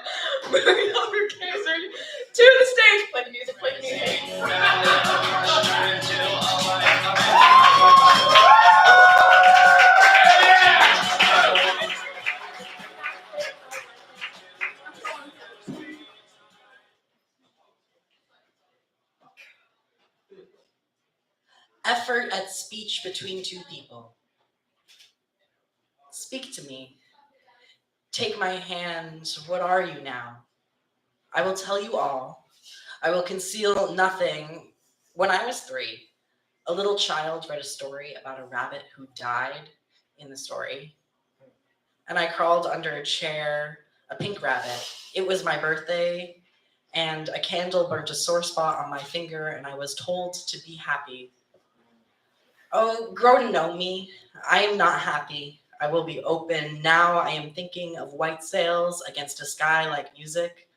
Muriel Rukeyser to the stage. Play the music, play the music. Effort at speech between 2 people. Speak to me. Take my hand. What are you now? I will tell you all. I will conceal nothing. When I was 3, a little child read a story about a rabbit who died in the story. And I crawled under a chair a pink rabbit. It was my birthday, and a candle burnt a sore spot on my finger, and I was told to be happy. Oh, grow to know me. I am not happy. I will be open. Now I am thinking of white sails against a sky like music,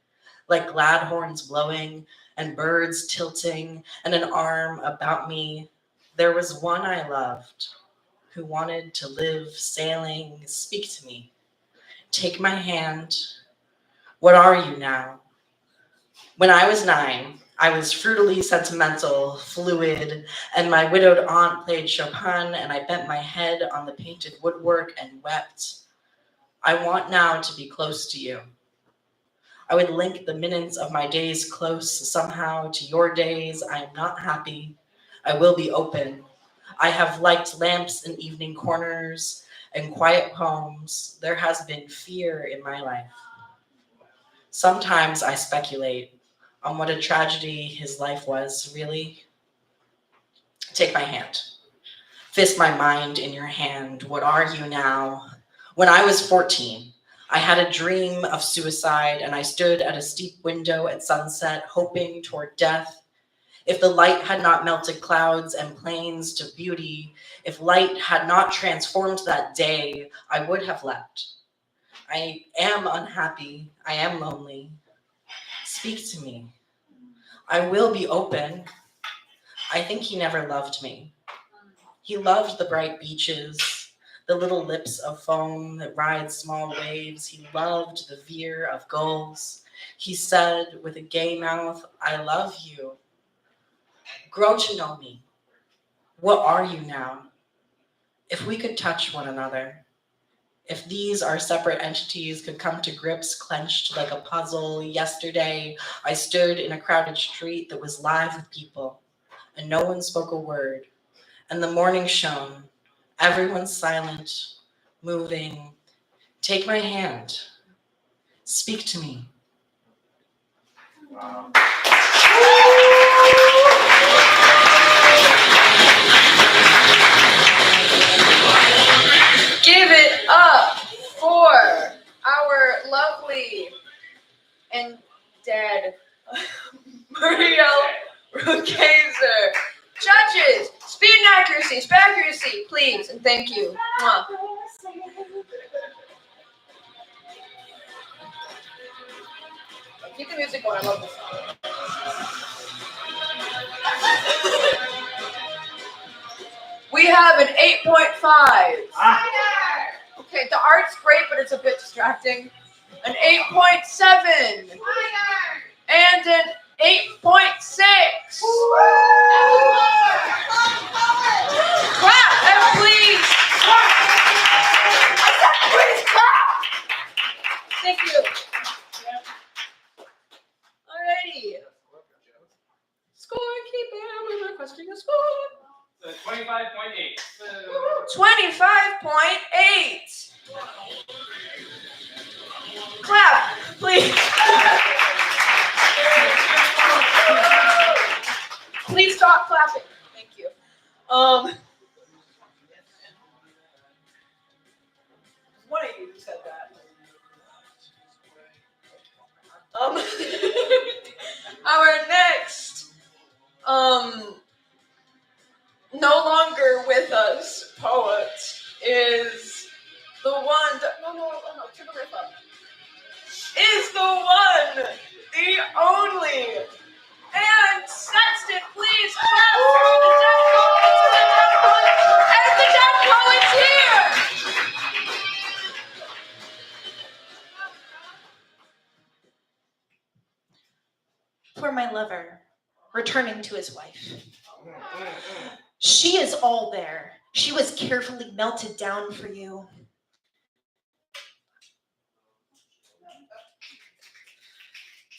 like glad horns blowing and birds tilting and an arm about me. There was one I loved who wanted to live sailing. Speak to me. Take my hand. What are you now? When I was 9, I was frugally sentimental, fluid, and my widowed aunt played Chopin, and I bent my head on the painted woodwork and wept. I want now to be close to you. I would link the minutes of my days close somehow to your days. I am not happy. I will be open. I have liked lamps in evening corners and quiet poems. There has been fear in my life. Sometimes I speculate on what a tragedy his life was, really. Take my hand. Fist my mind in your hand. What are you now? When I was 14, I had a dream of suicide, and I stood at a steep window at sunset, hoping toward death. If the light had not melted clouds and plains to beauty, if light had not transformed that day, I would have left. I am unhappy. I am lonely. Speak to me. I will be open. I think he never loved me. He loved the bright beaches, the little lips of foam that ride small waves. He loved the veer of gulls. He said with a gay mouth, I love you. Grow to know me. What are you now? If we could touch one another, if these, our separate entities, could come to grips clenched like a puzzle. Yesterday, I stood in a crowded street that was live with people, and no one spoke a word. And the morning shone. Everyone's silent, moving. Take my hand. Speak to me. Wow. Give it up for our lovely and dead Mario Rukazer. Judges, speed and accuracy, please, and thank you. Mwah. Keep the music going, I love this song. We have an 8.5. Okay, the art's great, but it's a bit distracting. An 8.7. And an 8.6. Clap, and please. I said please clap. Thank you. Alrighty. Score, keep it. We're requesting a score. 25.8. 25.8. Clap, please. Please stop clapping. Thank you. One of you said that. Our next, no longer with us poet is the one. No, turn the riff up. Is the one, the only, and Sexton, please clap for the dead poets. And the dead poets here. For my lover, returning to his wife. She is all there. She was carefully melted down for you.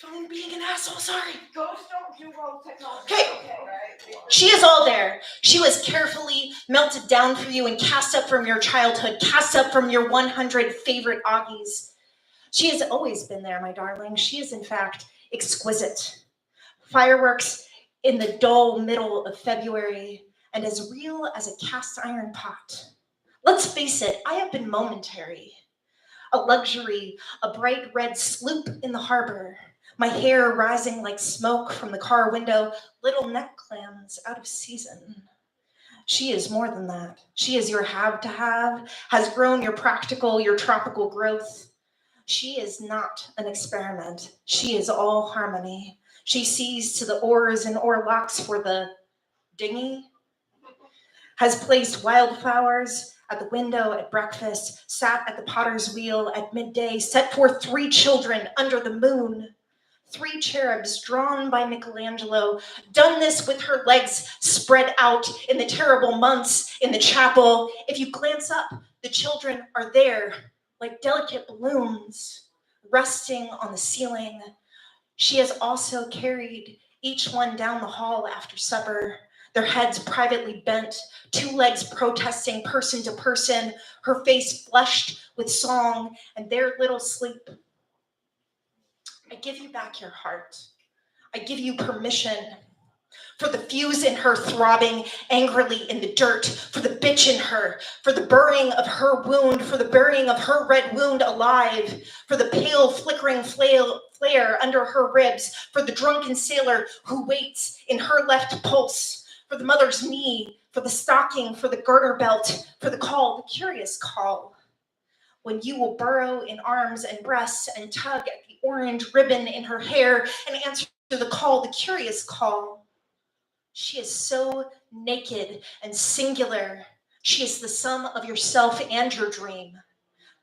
I'm being an asshole, sorry. Ghosts don't do well with technology. Okay. She is all there. She was carefully melted down for you and cast up from your childhood, cast up from your 100 favorite Augies. She has always been there, my darling. She is, in fact, exquisite. Fireworks in the dull middle of February, and as real as a cast iron pot. Let's face it, I have been momentary. a luxury, a bright red sloop in the harbor, my hair rising like smoke from the car window, little neck clams out of season. She is more than that. She is your have to have, has grown your practical, your tropical growth. She is not an experiment. She is all harmony. She sees to the oars and oar locks for the dinghy, has placed wildflowers at the window at breakfast, sat at the potter's wheel at midday, set forth 3 children under the moon, 3 cherubs drawn by Michelangelo, done this with her legs spread out in the terrible months in the chapel. If you glance up, the children are there like delicate balloons resting on the ceiling. She has also carried each one down the hall after supper, their heads privately bent, 2 legs protesting person to person, her face flushed with song and their little sleep. I give you back your heart. I give you permission for the fuse in her throbbing angrily in the dirt, for the bitch in her, for the burying of her wound, for the burying of her red wound alive, for the pale flickering flare under her ribs, for the drunken sailor who waits in her left pulse, for the mother's knee, for the stocking, for the girder belt, for the call, the curious call, when you will burrow in arms and breasts and tug at the orange ribbon in her hair and answer the call, the curious call. She is so naked and singular. She is the sum of yourself and your dream.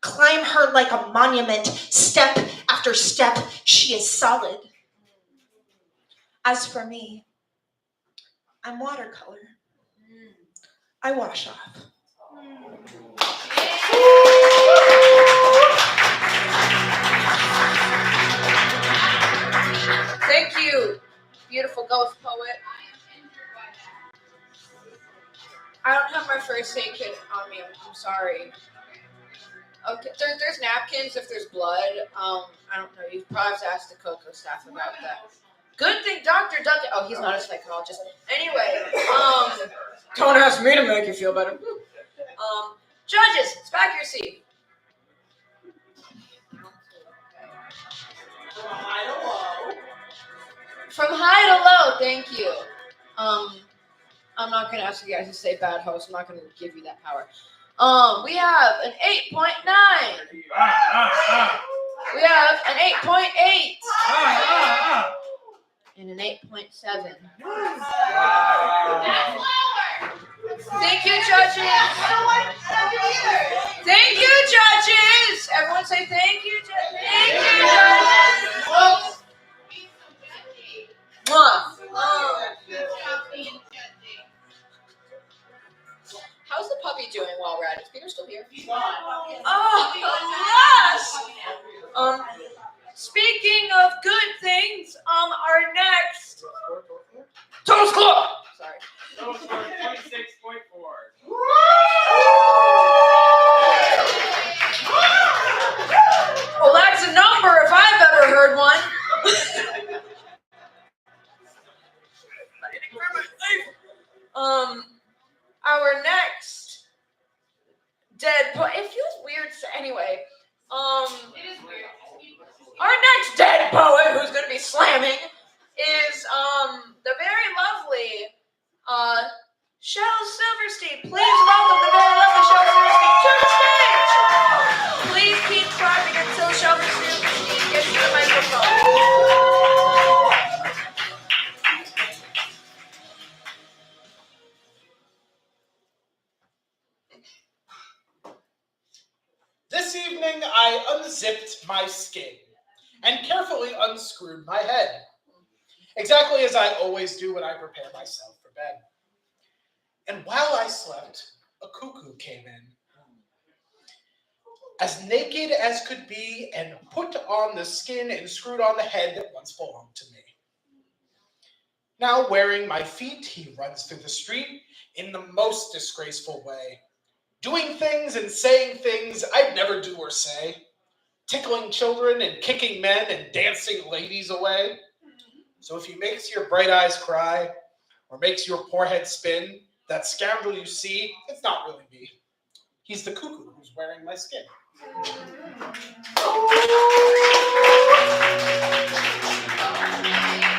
Climb her like a monument, step after step. She is solid. As for me, I'm watercolor. I wash off. Thank you, beautiful ghost poet. I don't have my first aid kit on me. I'm sorry. Okay, there's napkins if there's blood. I don't know. You probably have to ask the Coco staff about that. Good thing Dr. Duncan. Oh, he's not a psychologist. Anyway, don't ask me to make you feel better. Judges, it's back your seat. From high to low, thank you. I'm not gonna ask you guys to say bad host. I'm not gonna give you that power. We have an 8.9. We have an 8.8. And an 8.7. Thank you, judges. Thank you, judges. Everyone say thank you, judges. Thank you, judges. How's the puppy doing while we're at it? Is Peter still here? Oh, yes. Speaking of good things, our next total score. Sorry. Total score 26.4. Well, that's a number if I've ever heard one. Our next dead poet. It feels weird. Anyway, it is weird. Our next dead poet, who's going to be slamming, is the very lovely Shel Silverstein. Please welcome the very lovely Shel Silverstein to the stage. Please keep clapping until Shel Silverstein gets to the microphone. This evening, I unzipped my skin and carefully unscrewed my head, exactly as I always do when I prepare myself for bed. And while I slept, a cuckoo came in, as naked as could be, and put on the skin and screwed on the head that once belonged to me. Now, wearing my feet, he runs through the street in the most disgraceful way, doing things and saying things I'd never do or say, tickling children and kicking men and dancing ladies away. So if he makes your bright eyes cry or makes your poor head spin, that scoundrel you see, it's not really me. He's the cuckoo who's wearing my skin.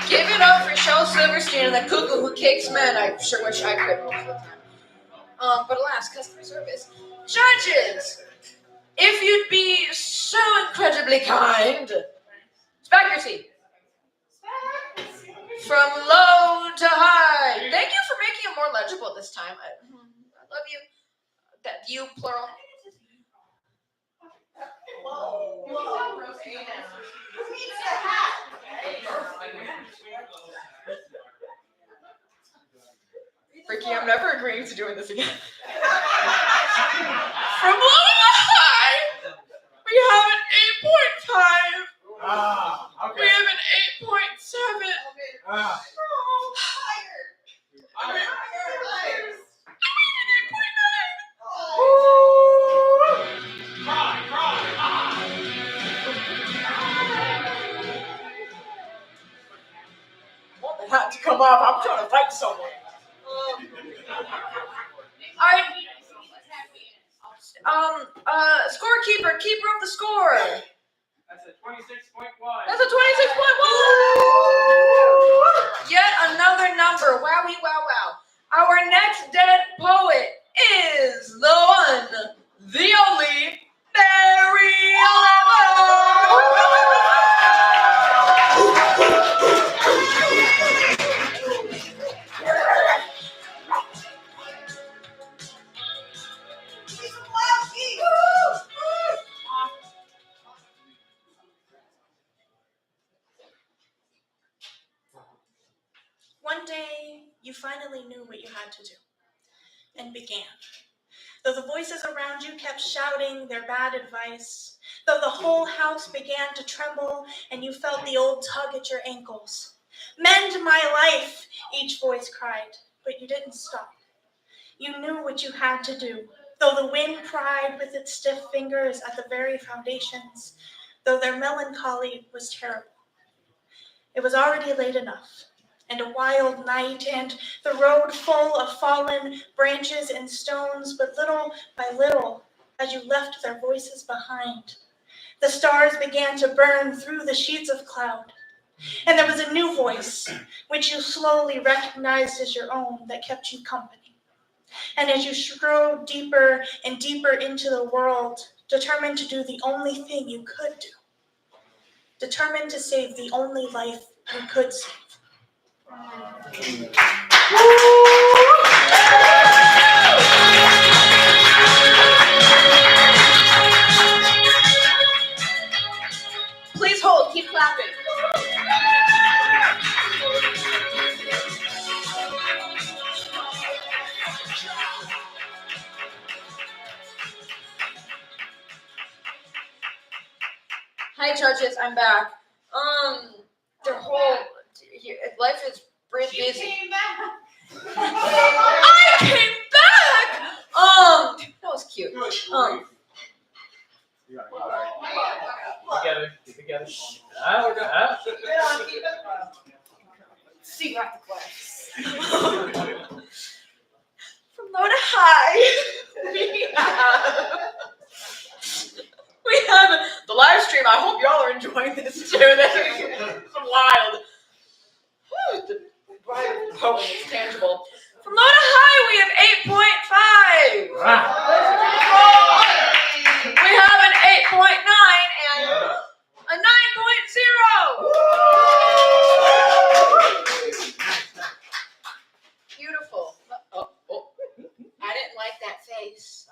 Give it up for Shel Silverstein and the cuckoo who kicks men. I sure wish I could. But alas, customer service. Judges, if you'd be so incredibly kind. Back your seat. From low to high. Thank you for making it more legible this time. I love you. That you, plural. Ricky, I'm never agreeing to doing this again. From low to high, we have an 8.5. Okay. We have an 8.7. I want the hat to come off. I'm trying to fight someone. Scorekeeper, keeper of the score. That's a 26.1. That's a 26.1. Yet another number. Wowie, wow, wow. Our next dead poet is the one, the only, Barry One day, you finally knew what you had to do, and began. Though the voices around you kept shouting their bad advice, though the whole house began to tremble, and you felt the old tug at your ankles. Mend my life, each voice cried, but you didn't stop. You knew what you had to do, though the wind pried with its stiff fingers at the very foundations, though their melancholy was terrible. It was already late enough, and a wild night, and the road full of fallen branches and stones, but little by little, as you left their voices behind, the stars began to burn through the sheets of cloud, and there was a new voice, which you slowly recognized as your own, that kept you company. And as you strode deeper and deeper into the world, determined to do the only thing you could do, determined to save the only life you could save. Please hold, keep clapping. Hi judges, I'm back. Their whole life is pretty busy. Came back. I came back. That was cute. Together. Keep together. See you after class. From low to high, we have the live stream. I hope y'all are enjoying this too. This is wild. The poem is tangible. From low to high, we have 8.5. We have an 8.9 and a 9.0. Beautiful. I didn't like that face. I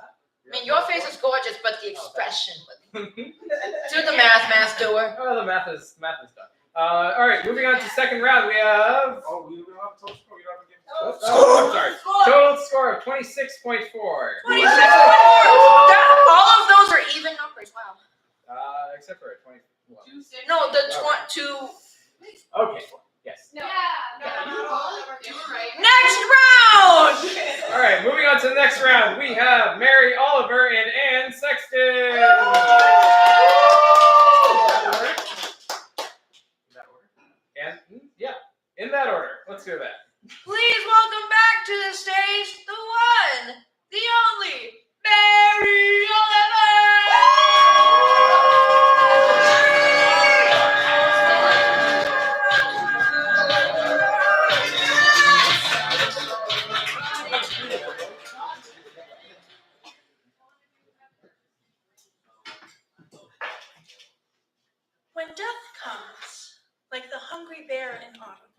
mean, your face is gorgeous, but the expression. Do the math doer. Oh, the math is done. All right, moving on to second round. We have. Oh, we don't have total score. You don't have to give. Oh, sorry. Total score of 26.4. 26.4. All of those are even numbers. Wow. Except for 20. No, the two. Okay. Yes. No. Not all of them. You were right. Next round. All right, moving on to the next round. We have Mary Oliver and Ann Sexton. And yeah, in that order. Let's do that. Please welcome back to the stage the one, the only, Mary Oliver. death comes, like the hungry bear in autumn.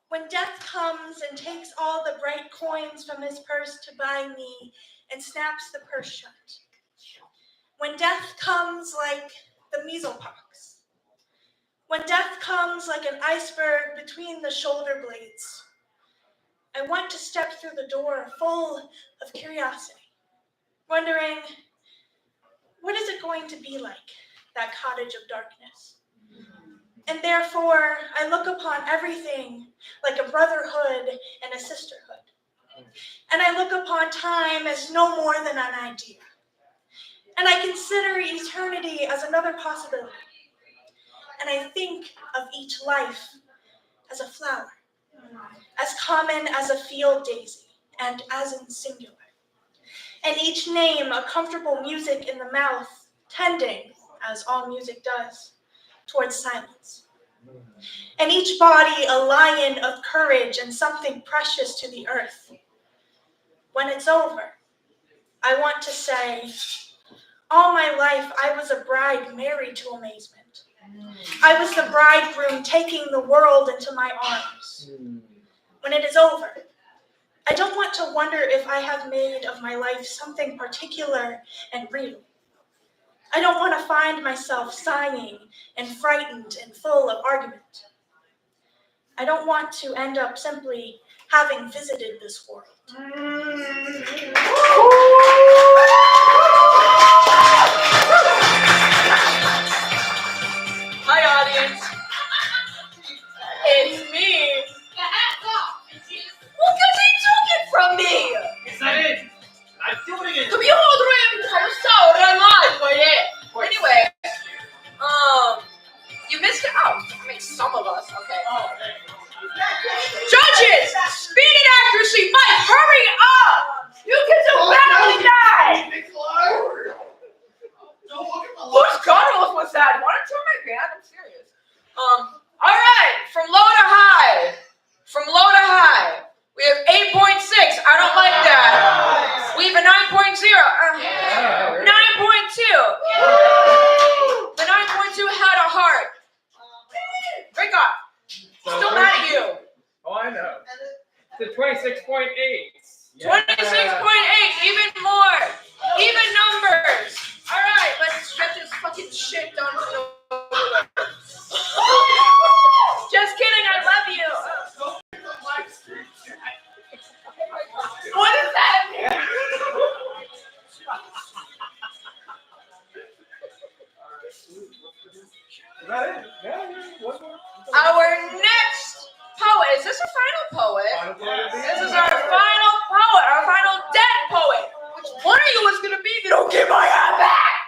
When death comes and takes all the bright coins from his purse to buy me and snaps the purse shut. When death comes like the measles pox. When death comes like an iceberg between the shoulder blades. I want to step through the door full of curiosity, wondering, what is it going to be like, that cottage of darkness? And therefore, I look upon everything like a brotherhood and a sisterhood. And I look upon time as no more than an idea. And I consider eternity as another possibility. And I think of each life as a flower, as common as a field daisy, and as in singular. And each name a comfortable music in the mouth, tending, as all music does, towards silence. And each body a lion of courage and something precious to the earth. When it's over, I want to say, all my life I was a bride married to amazement. I was the bridegroom taking the world into my arms. When it is over, I don't want to wonder if I have made of my life something particular and real. I don't want to find myself sighing and frightened and full of argument. I don't want to end up simply having visited this world. Hi, audience. It's me. Well, because he took it from me. Is that it? I'm doing it. To behold him from so alive, but yeah. Anyway, you missed out. I mean, some of us. Okay. Judges, speed and accuracy. Mike, hurry up. You can do better than that. Whose Carlos was that? Why don't you turn my band? I'm serious. All right, from low to high. From low to high. We have 8.6. I don't like that. We have a 9.0. 9.2. The 9.2 had a heart. Break off. Still mad at you. Oh, I know. The 26.8. 26.8. Even more. Even numbers. All right, let's get this fucking shit done. Just kidding. I love you. What is that? Our next poet. Is this a final poet? This is our final poet. Our final dead poet. Which one of you is going to be if you don't get my hat back?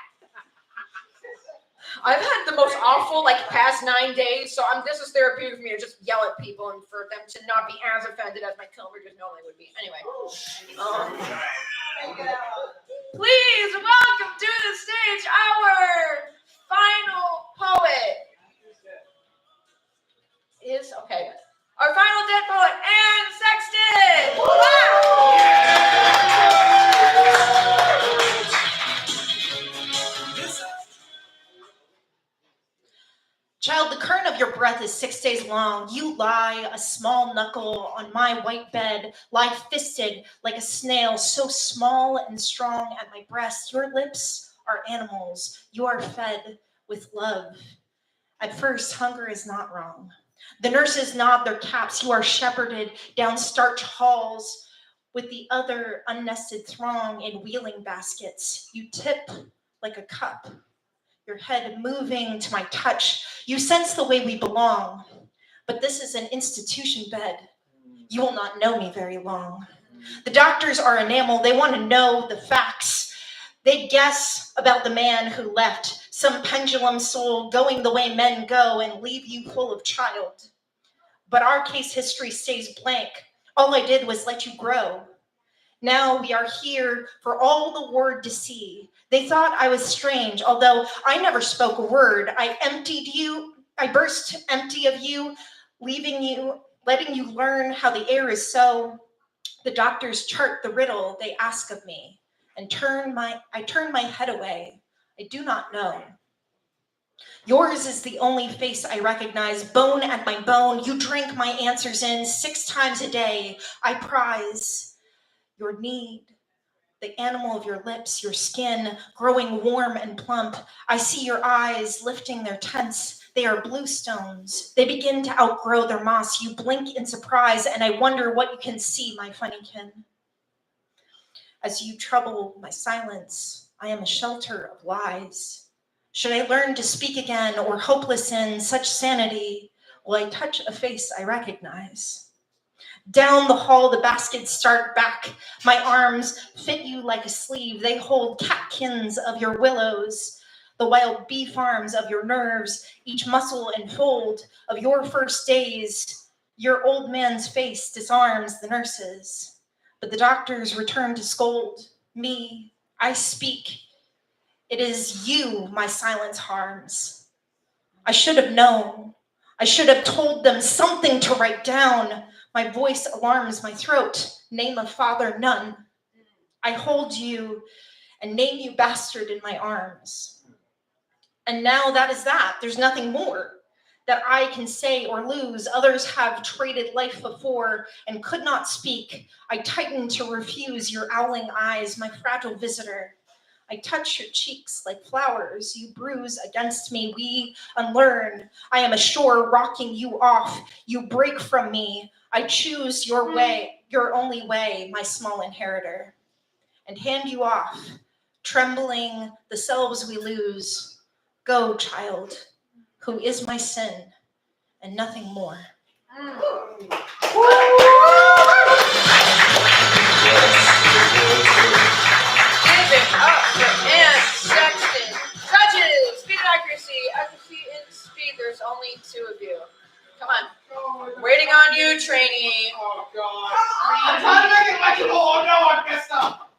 I've had the most awful past 9 days, so this is therapeutic for me to just yell at people and for them to not be as offended as my coworkers normally would be. Anyway, please welcome to the stage our final poet. Our final dead poet, Anne Sexton. Child, the current of your breath is 6 days long. You lie, a small knuckle, on my white bed, lie fisted like a snail, so small and strong at my breast. Your lips are animals. You are fed with love. At first, hunger is not wrong. The nurses nod their caps. You are shepherded down starch halls with the other unnested throng in wheeling baskets. You tip like a cup, your head moving to my touch. You sense the way we belong, but this is an institution bed. You will not know me very long. The doctors are enamel. They want to know the facts. They guess about the man who left, some pendulum soul going the way men go and leave you full of child. But our case history stays blank. All I did was let you grow. Now we are here for all the world to see. They thought I was strange, although I never spoke a word. I emptied you. I burst empty of you, leaving you, letting you learn how the air is so. The doctors chart the riddle they ask of me, and I turn my head away. I do not know. Yours is the only face I recognize, bone at my bone. You drink my answers in 6 times a day. I prize your need, the animal of your lips, your skin growing warm and plump. I see your eyes lifting their tents. They are blue stones. They begin to outgrow their moss. You blink in surprise, and I wonder what you can see, my funnykin. As you trouble my silence, I am a shelter of lies. Should I learn to speak again, or hopeless in such sanity, will I touch a face I recognize? Down the hall, the baskets start back. My arms fit you like a sleeve. They hold catkins of your willows, the wild bee farms of your nerves, each muscle and fold of your first days. Your old man's face disarms the nurses, but the doctors return to scold me. I speak. It is you my silence harms. I should have known. I should have told them something to write down. My voice alarms my throat. Name of father, none. I hold you and name you bastard in my arms. And now that is that. There's nothing more that I can say or lose. Others have traded life before and could not speak. I tighten to refuse your owling eyes, my fragile visitor. I touch your cheeks like flowers. You bruise against me. We unlearn. I am ashore, rocking you off. You break from me. I choose your way, your only way, my small inheritor, and hand you off, trembling the selves we lose. Go, child, who is my sin and nothing more. Give it up for Ann Sexton. Judges, speed and accuracy. As you see in speed, there's only 2 of you. Come on. Waiting on you, trainee. Oh, God. I'm trying to make it legible. Oh, no, I messed up.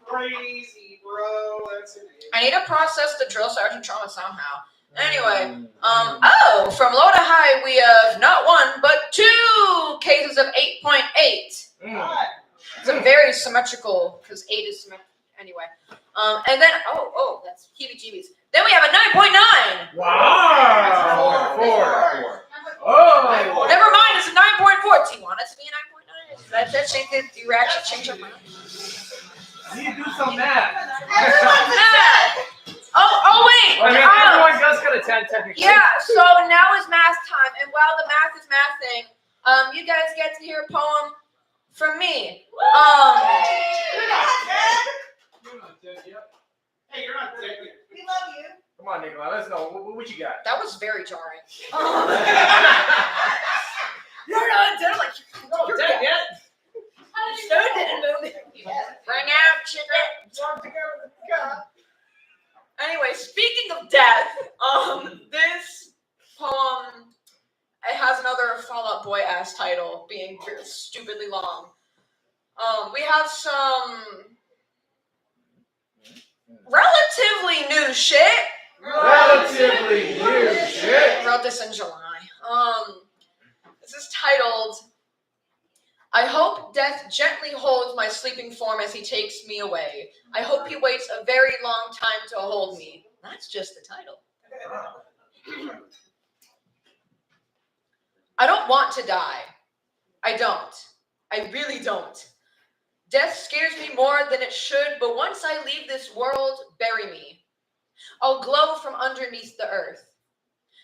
Crazy, bro. That's it. I need to process the drill sergeant trauma somehow. Anyway, from low to high, we have not 1, but 2 cases of 8.8. It's a very symmetrical, because 8 is symmetrical. Anyway, and then, that's heebie-jeebies. Then we have a 9.9. Wow. 4. Oh. Never mind, it's a 9.4. Do you want it to be a 9.9? That's it. You actually change your mind. You need to do some math. Oh, wait. Everyone does get a 10 technically. Yeah, so now is math time, and while the math is mathing, you guys get to hear a poem from me. You're not dead yet. Hey, you're not dead yet. We love you. Come on, Nikolai, let's know. What you got? That was very jarring. You're not dead. Like, you're dead yet. Bring out chicken. Anyway, speaking of death, this poem, it has another Fall Out Boy ass title, being stupidly long. We have some relatively new shit. Wrote this in July. This is titled, I hope death gently holds my sleeping form as he takes me away. I hope he waits a very long time to hold me. That's just the title. I don't want to die. I don't. I really don't. Death scares me more than it should, but once I leave this world, bury me. I'll glow from underneath the earth.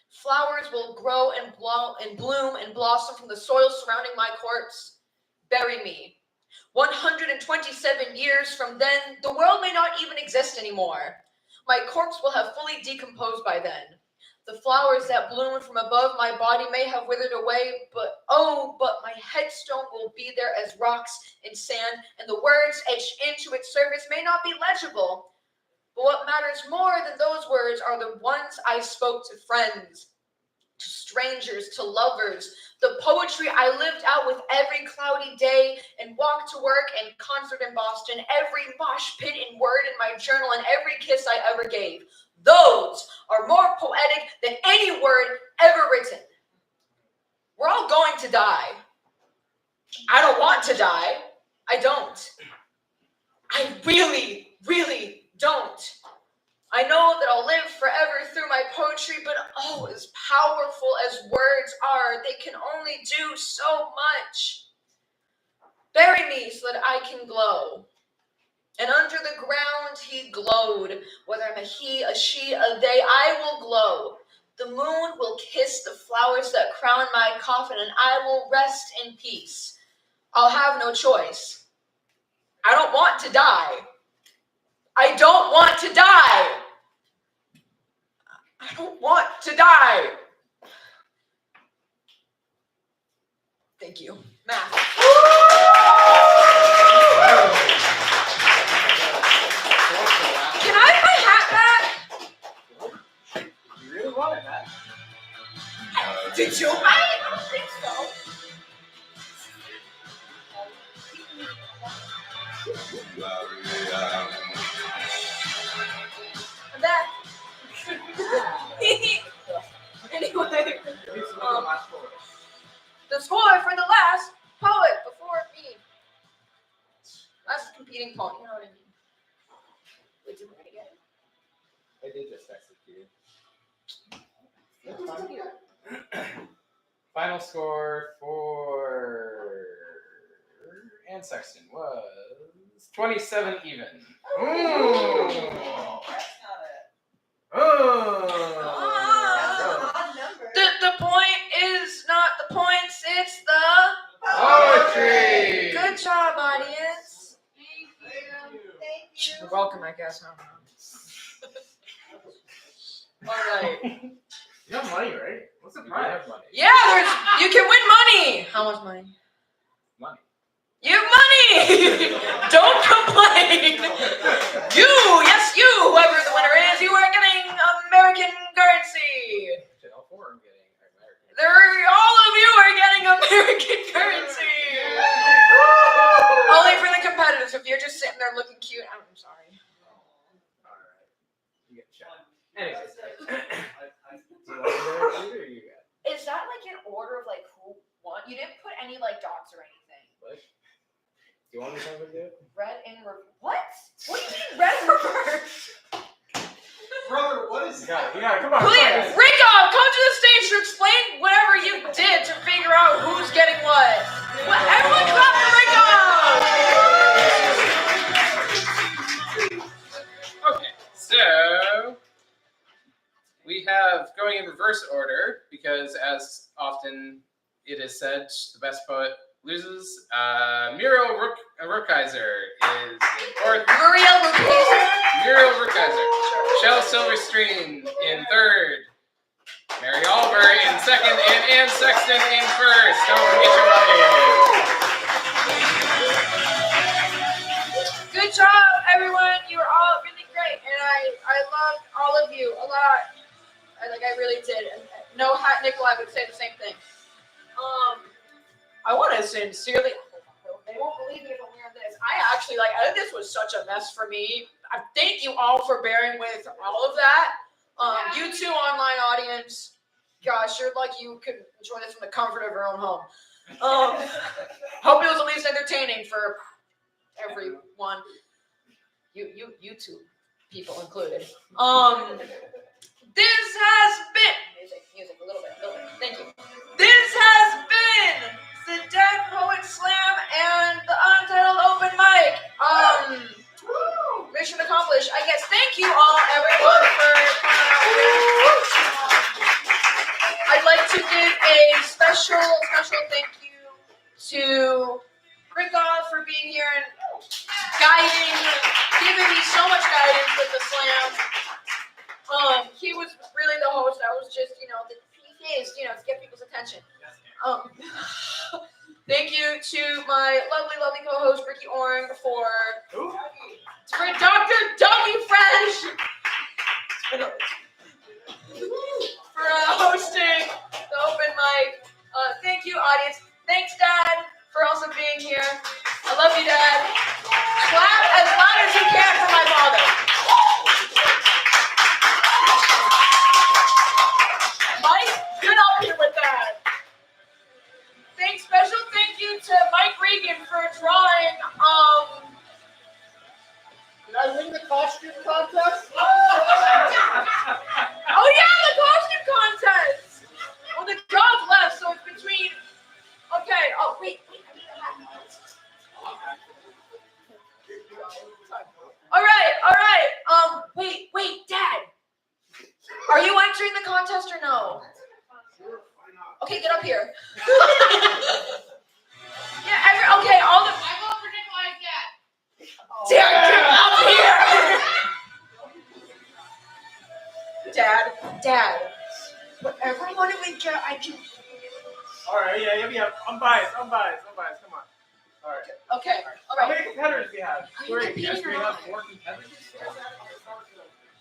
Flowers will grow and bloom and blossom from the soil surrounding my corpse. Bury me. 127 years from then, the world may not even exist anymore. My corpse will have fully decomposed by then. The flowers that bloom from above my body may have withered away, but my headstone will be there as rocks and sand, and the words etched into its surface may not be legible. But what matters more than those words are the ones I spoke to friends, to strangers, to lovers, the poetry I lived out with every cloudy day and walk to work and concert in Boston, every mosh pit and word in my journal, and every kiss I ever gave. Those are more poetic than any word ever written. We're all going to die. I don't want to die. I don't. I really, really don't. I know that I'll live forever as words are, they can only do so much. Bury me so that I can glow. And under the ground he glowed. Whether I'm a he, a she, a they, I will glow. The moon will kiss the flowers that crown my coffin, and I will rest in peace. I'll have no choice. I don't want to die. I don't want to die. I don't want to die. Thank you. Math. Can I have my hat back? You really wanted that? Did you? I don't think so. I'm back. Anyway, the score for the last poet before me. Last competing poet, you know what I mean? Wait, did we get it? I did just execute. Final score for Ann Sexton was 27 even. The point is not the points, it's the poetry. Good job, audience. You're welcome, I guess. All right. You have money, right? What's the prize? Yeah, you can win money. How much money? Money. You have money. Don't complain. Yes, you, whoever the winner is, you are getting American currency. All of you are getting American currency. Only for the competitors. If you're just sitting there looking cute, I'm sorry. You get shot. Anyways. Is that like in order of like who won? You didn't put any like dots or anything. What? Do you want me to do it? Red in reverse. What? What do you mean red in reverse? Brother, what is that? Yeah, come on. Please, Rico, come to the stage to explain whatever you did to figure out who's getting what. Everyone clap for Rico! Okay, so we have going in reverse order because, as often it is said, the best poet loses. Muriel Rookheiser is in fourth. Muriel Rookheiser. Shel Silverstream in third. Mary Oliver in second, and Ann Sexton in first. Don't forget your money. Good job, everyone. You were all really great, and I loved all of you a lot. I really did. And no hat nickel, I would say the same thing. I want to sincerely. They won't believe me if I'm wearing this. I think this was such a mess for me. Thank you all for bearing with all of that. You two online audience, gosh, you're lucky you could enjoy this from the comfort of your own home. Hope it was at least entertaining for everyone. You two people included. This has been music, a little bit. Thank you. This has been the Dead Poet Slam and the Untitled Open Mic. Mission accomplished, I guess. Thank you all, everyone, for coming out. I'd like to give a special thank you to Rickon for being here and giving me so much guidance with the slam. He was really the host. I was just, the PKs, to get people's attention. Thank you to my lovely co-host Ricky Orng for Dr. Dougie Fresh for hosting the open mic. Thank you, audience. Thanks, Dad, for also being here. I love you, Dad. Clap as loud as you can for my father. Mike, get up here with that. Special thank you to Mike Regan for drawing. Did I win the costume contest? Oh yeah, the costume contest. Well, the contest or no? Okay, get up here. Yeah, okay, all the. I vote for Nikolai's dad. Dad, get up here! Dad. Whatever money we get, I can. All right, yeah. I'm biased. Come on. All right. Okay, all How right. many competitors do we have? Are you 3. competing Yes, or we not? have 4 competitors.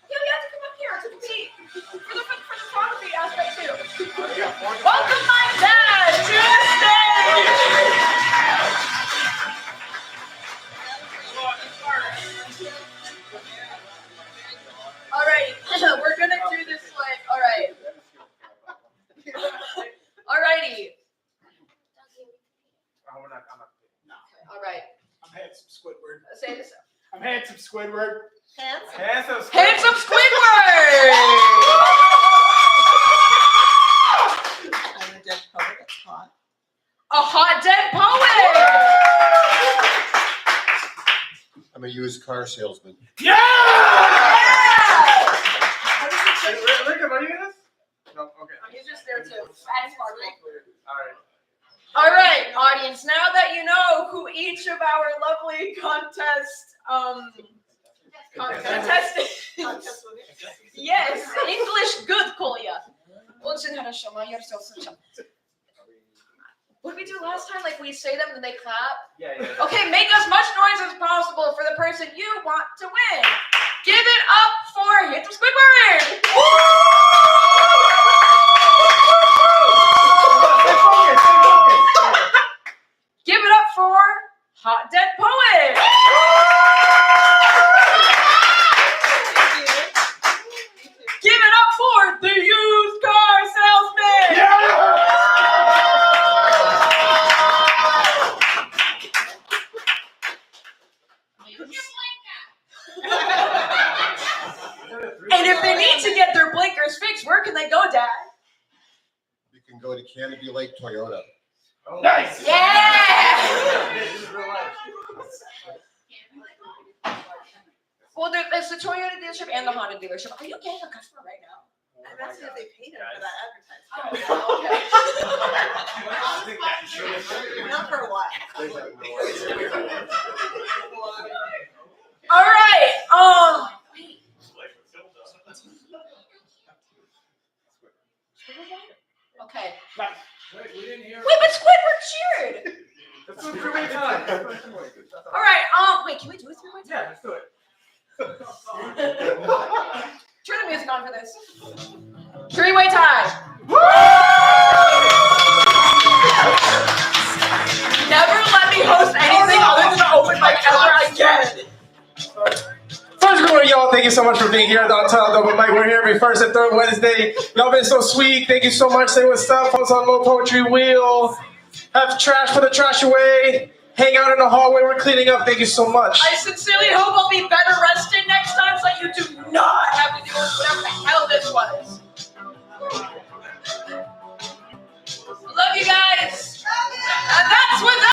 Yeah, we have to come up here to compete for the photography aspect too. We got 4 Welcome my dad to the stage! Alright, we're gonna do this like, alright. Alrighty. I'm not. Alright. I'm handsome Squidward. Say this. I'm handsome Squidward. Handsome. Handsome Squidward! I'm a dead poet. That's hot. A hot dead poet! I'm a used car salesman. Yeah! Lincoln, are you in this? No. Okay. He's just there too. All right. All right, audience. Now that you know who each of our lovely contestants, yes, English good, Kolya. What did we do last time? Like we say them and they clap. Yeah. Okay, make as much noise as possible for the person you want to win. Give it up for Hit the Squidward! Give it up for Hot Dead Poet! Give it up for the used car salesman! And if they need to get their blinkers fixed, where can they go, Dad? You can go to Canopy Lake Toyota. Nice. Yeah! Well, there's the Toyota dealership and the Honda dealership. Are you getting a customer right now? I'm asking if they paid him for that advertisement. Not for a while. All right. Okay. Wait, we didn't hear. Wait, but Squidward cheered. Let's do 3-way time. All right. Wait, can we do it 3-way time? Yeah, let's do it. Turn the music on for this. 3-way tie. Never let me host anything other than an open mic ever again. First, good morning, y'all. Thank you so much for being here at the Untitled Open Mic. We're here every first and third Wednesday. Y'all been so sweet. Thank you so much. Say what's up. Post on Low Poetry Wheel. Have trash, put the trash away. Hang out in the hallway. We're cleaning up. Thank you so much. I sincerely hope I'll be better rested next time so you do not have to deal with whatever the hell this was. Love you guys. And that's with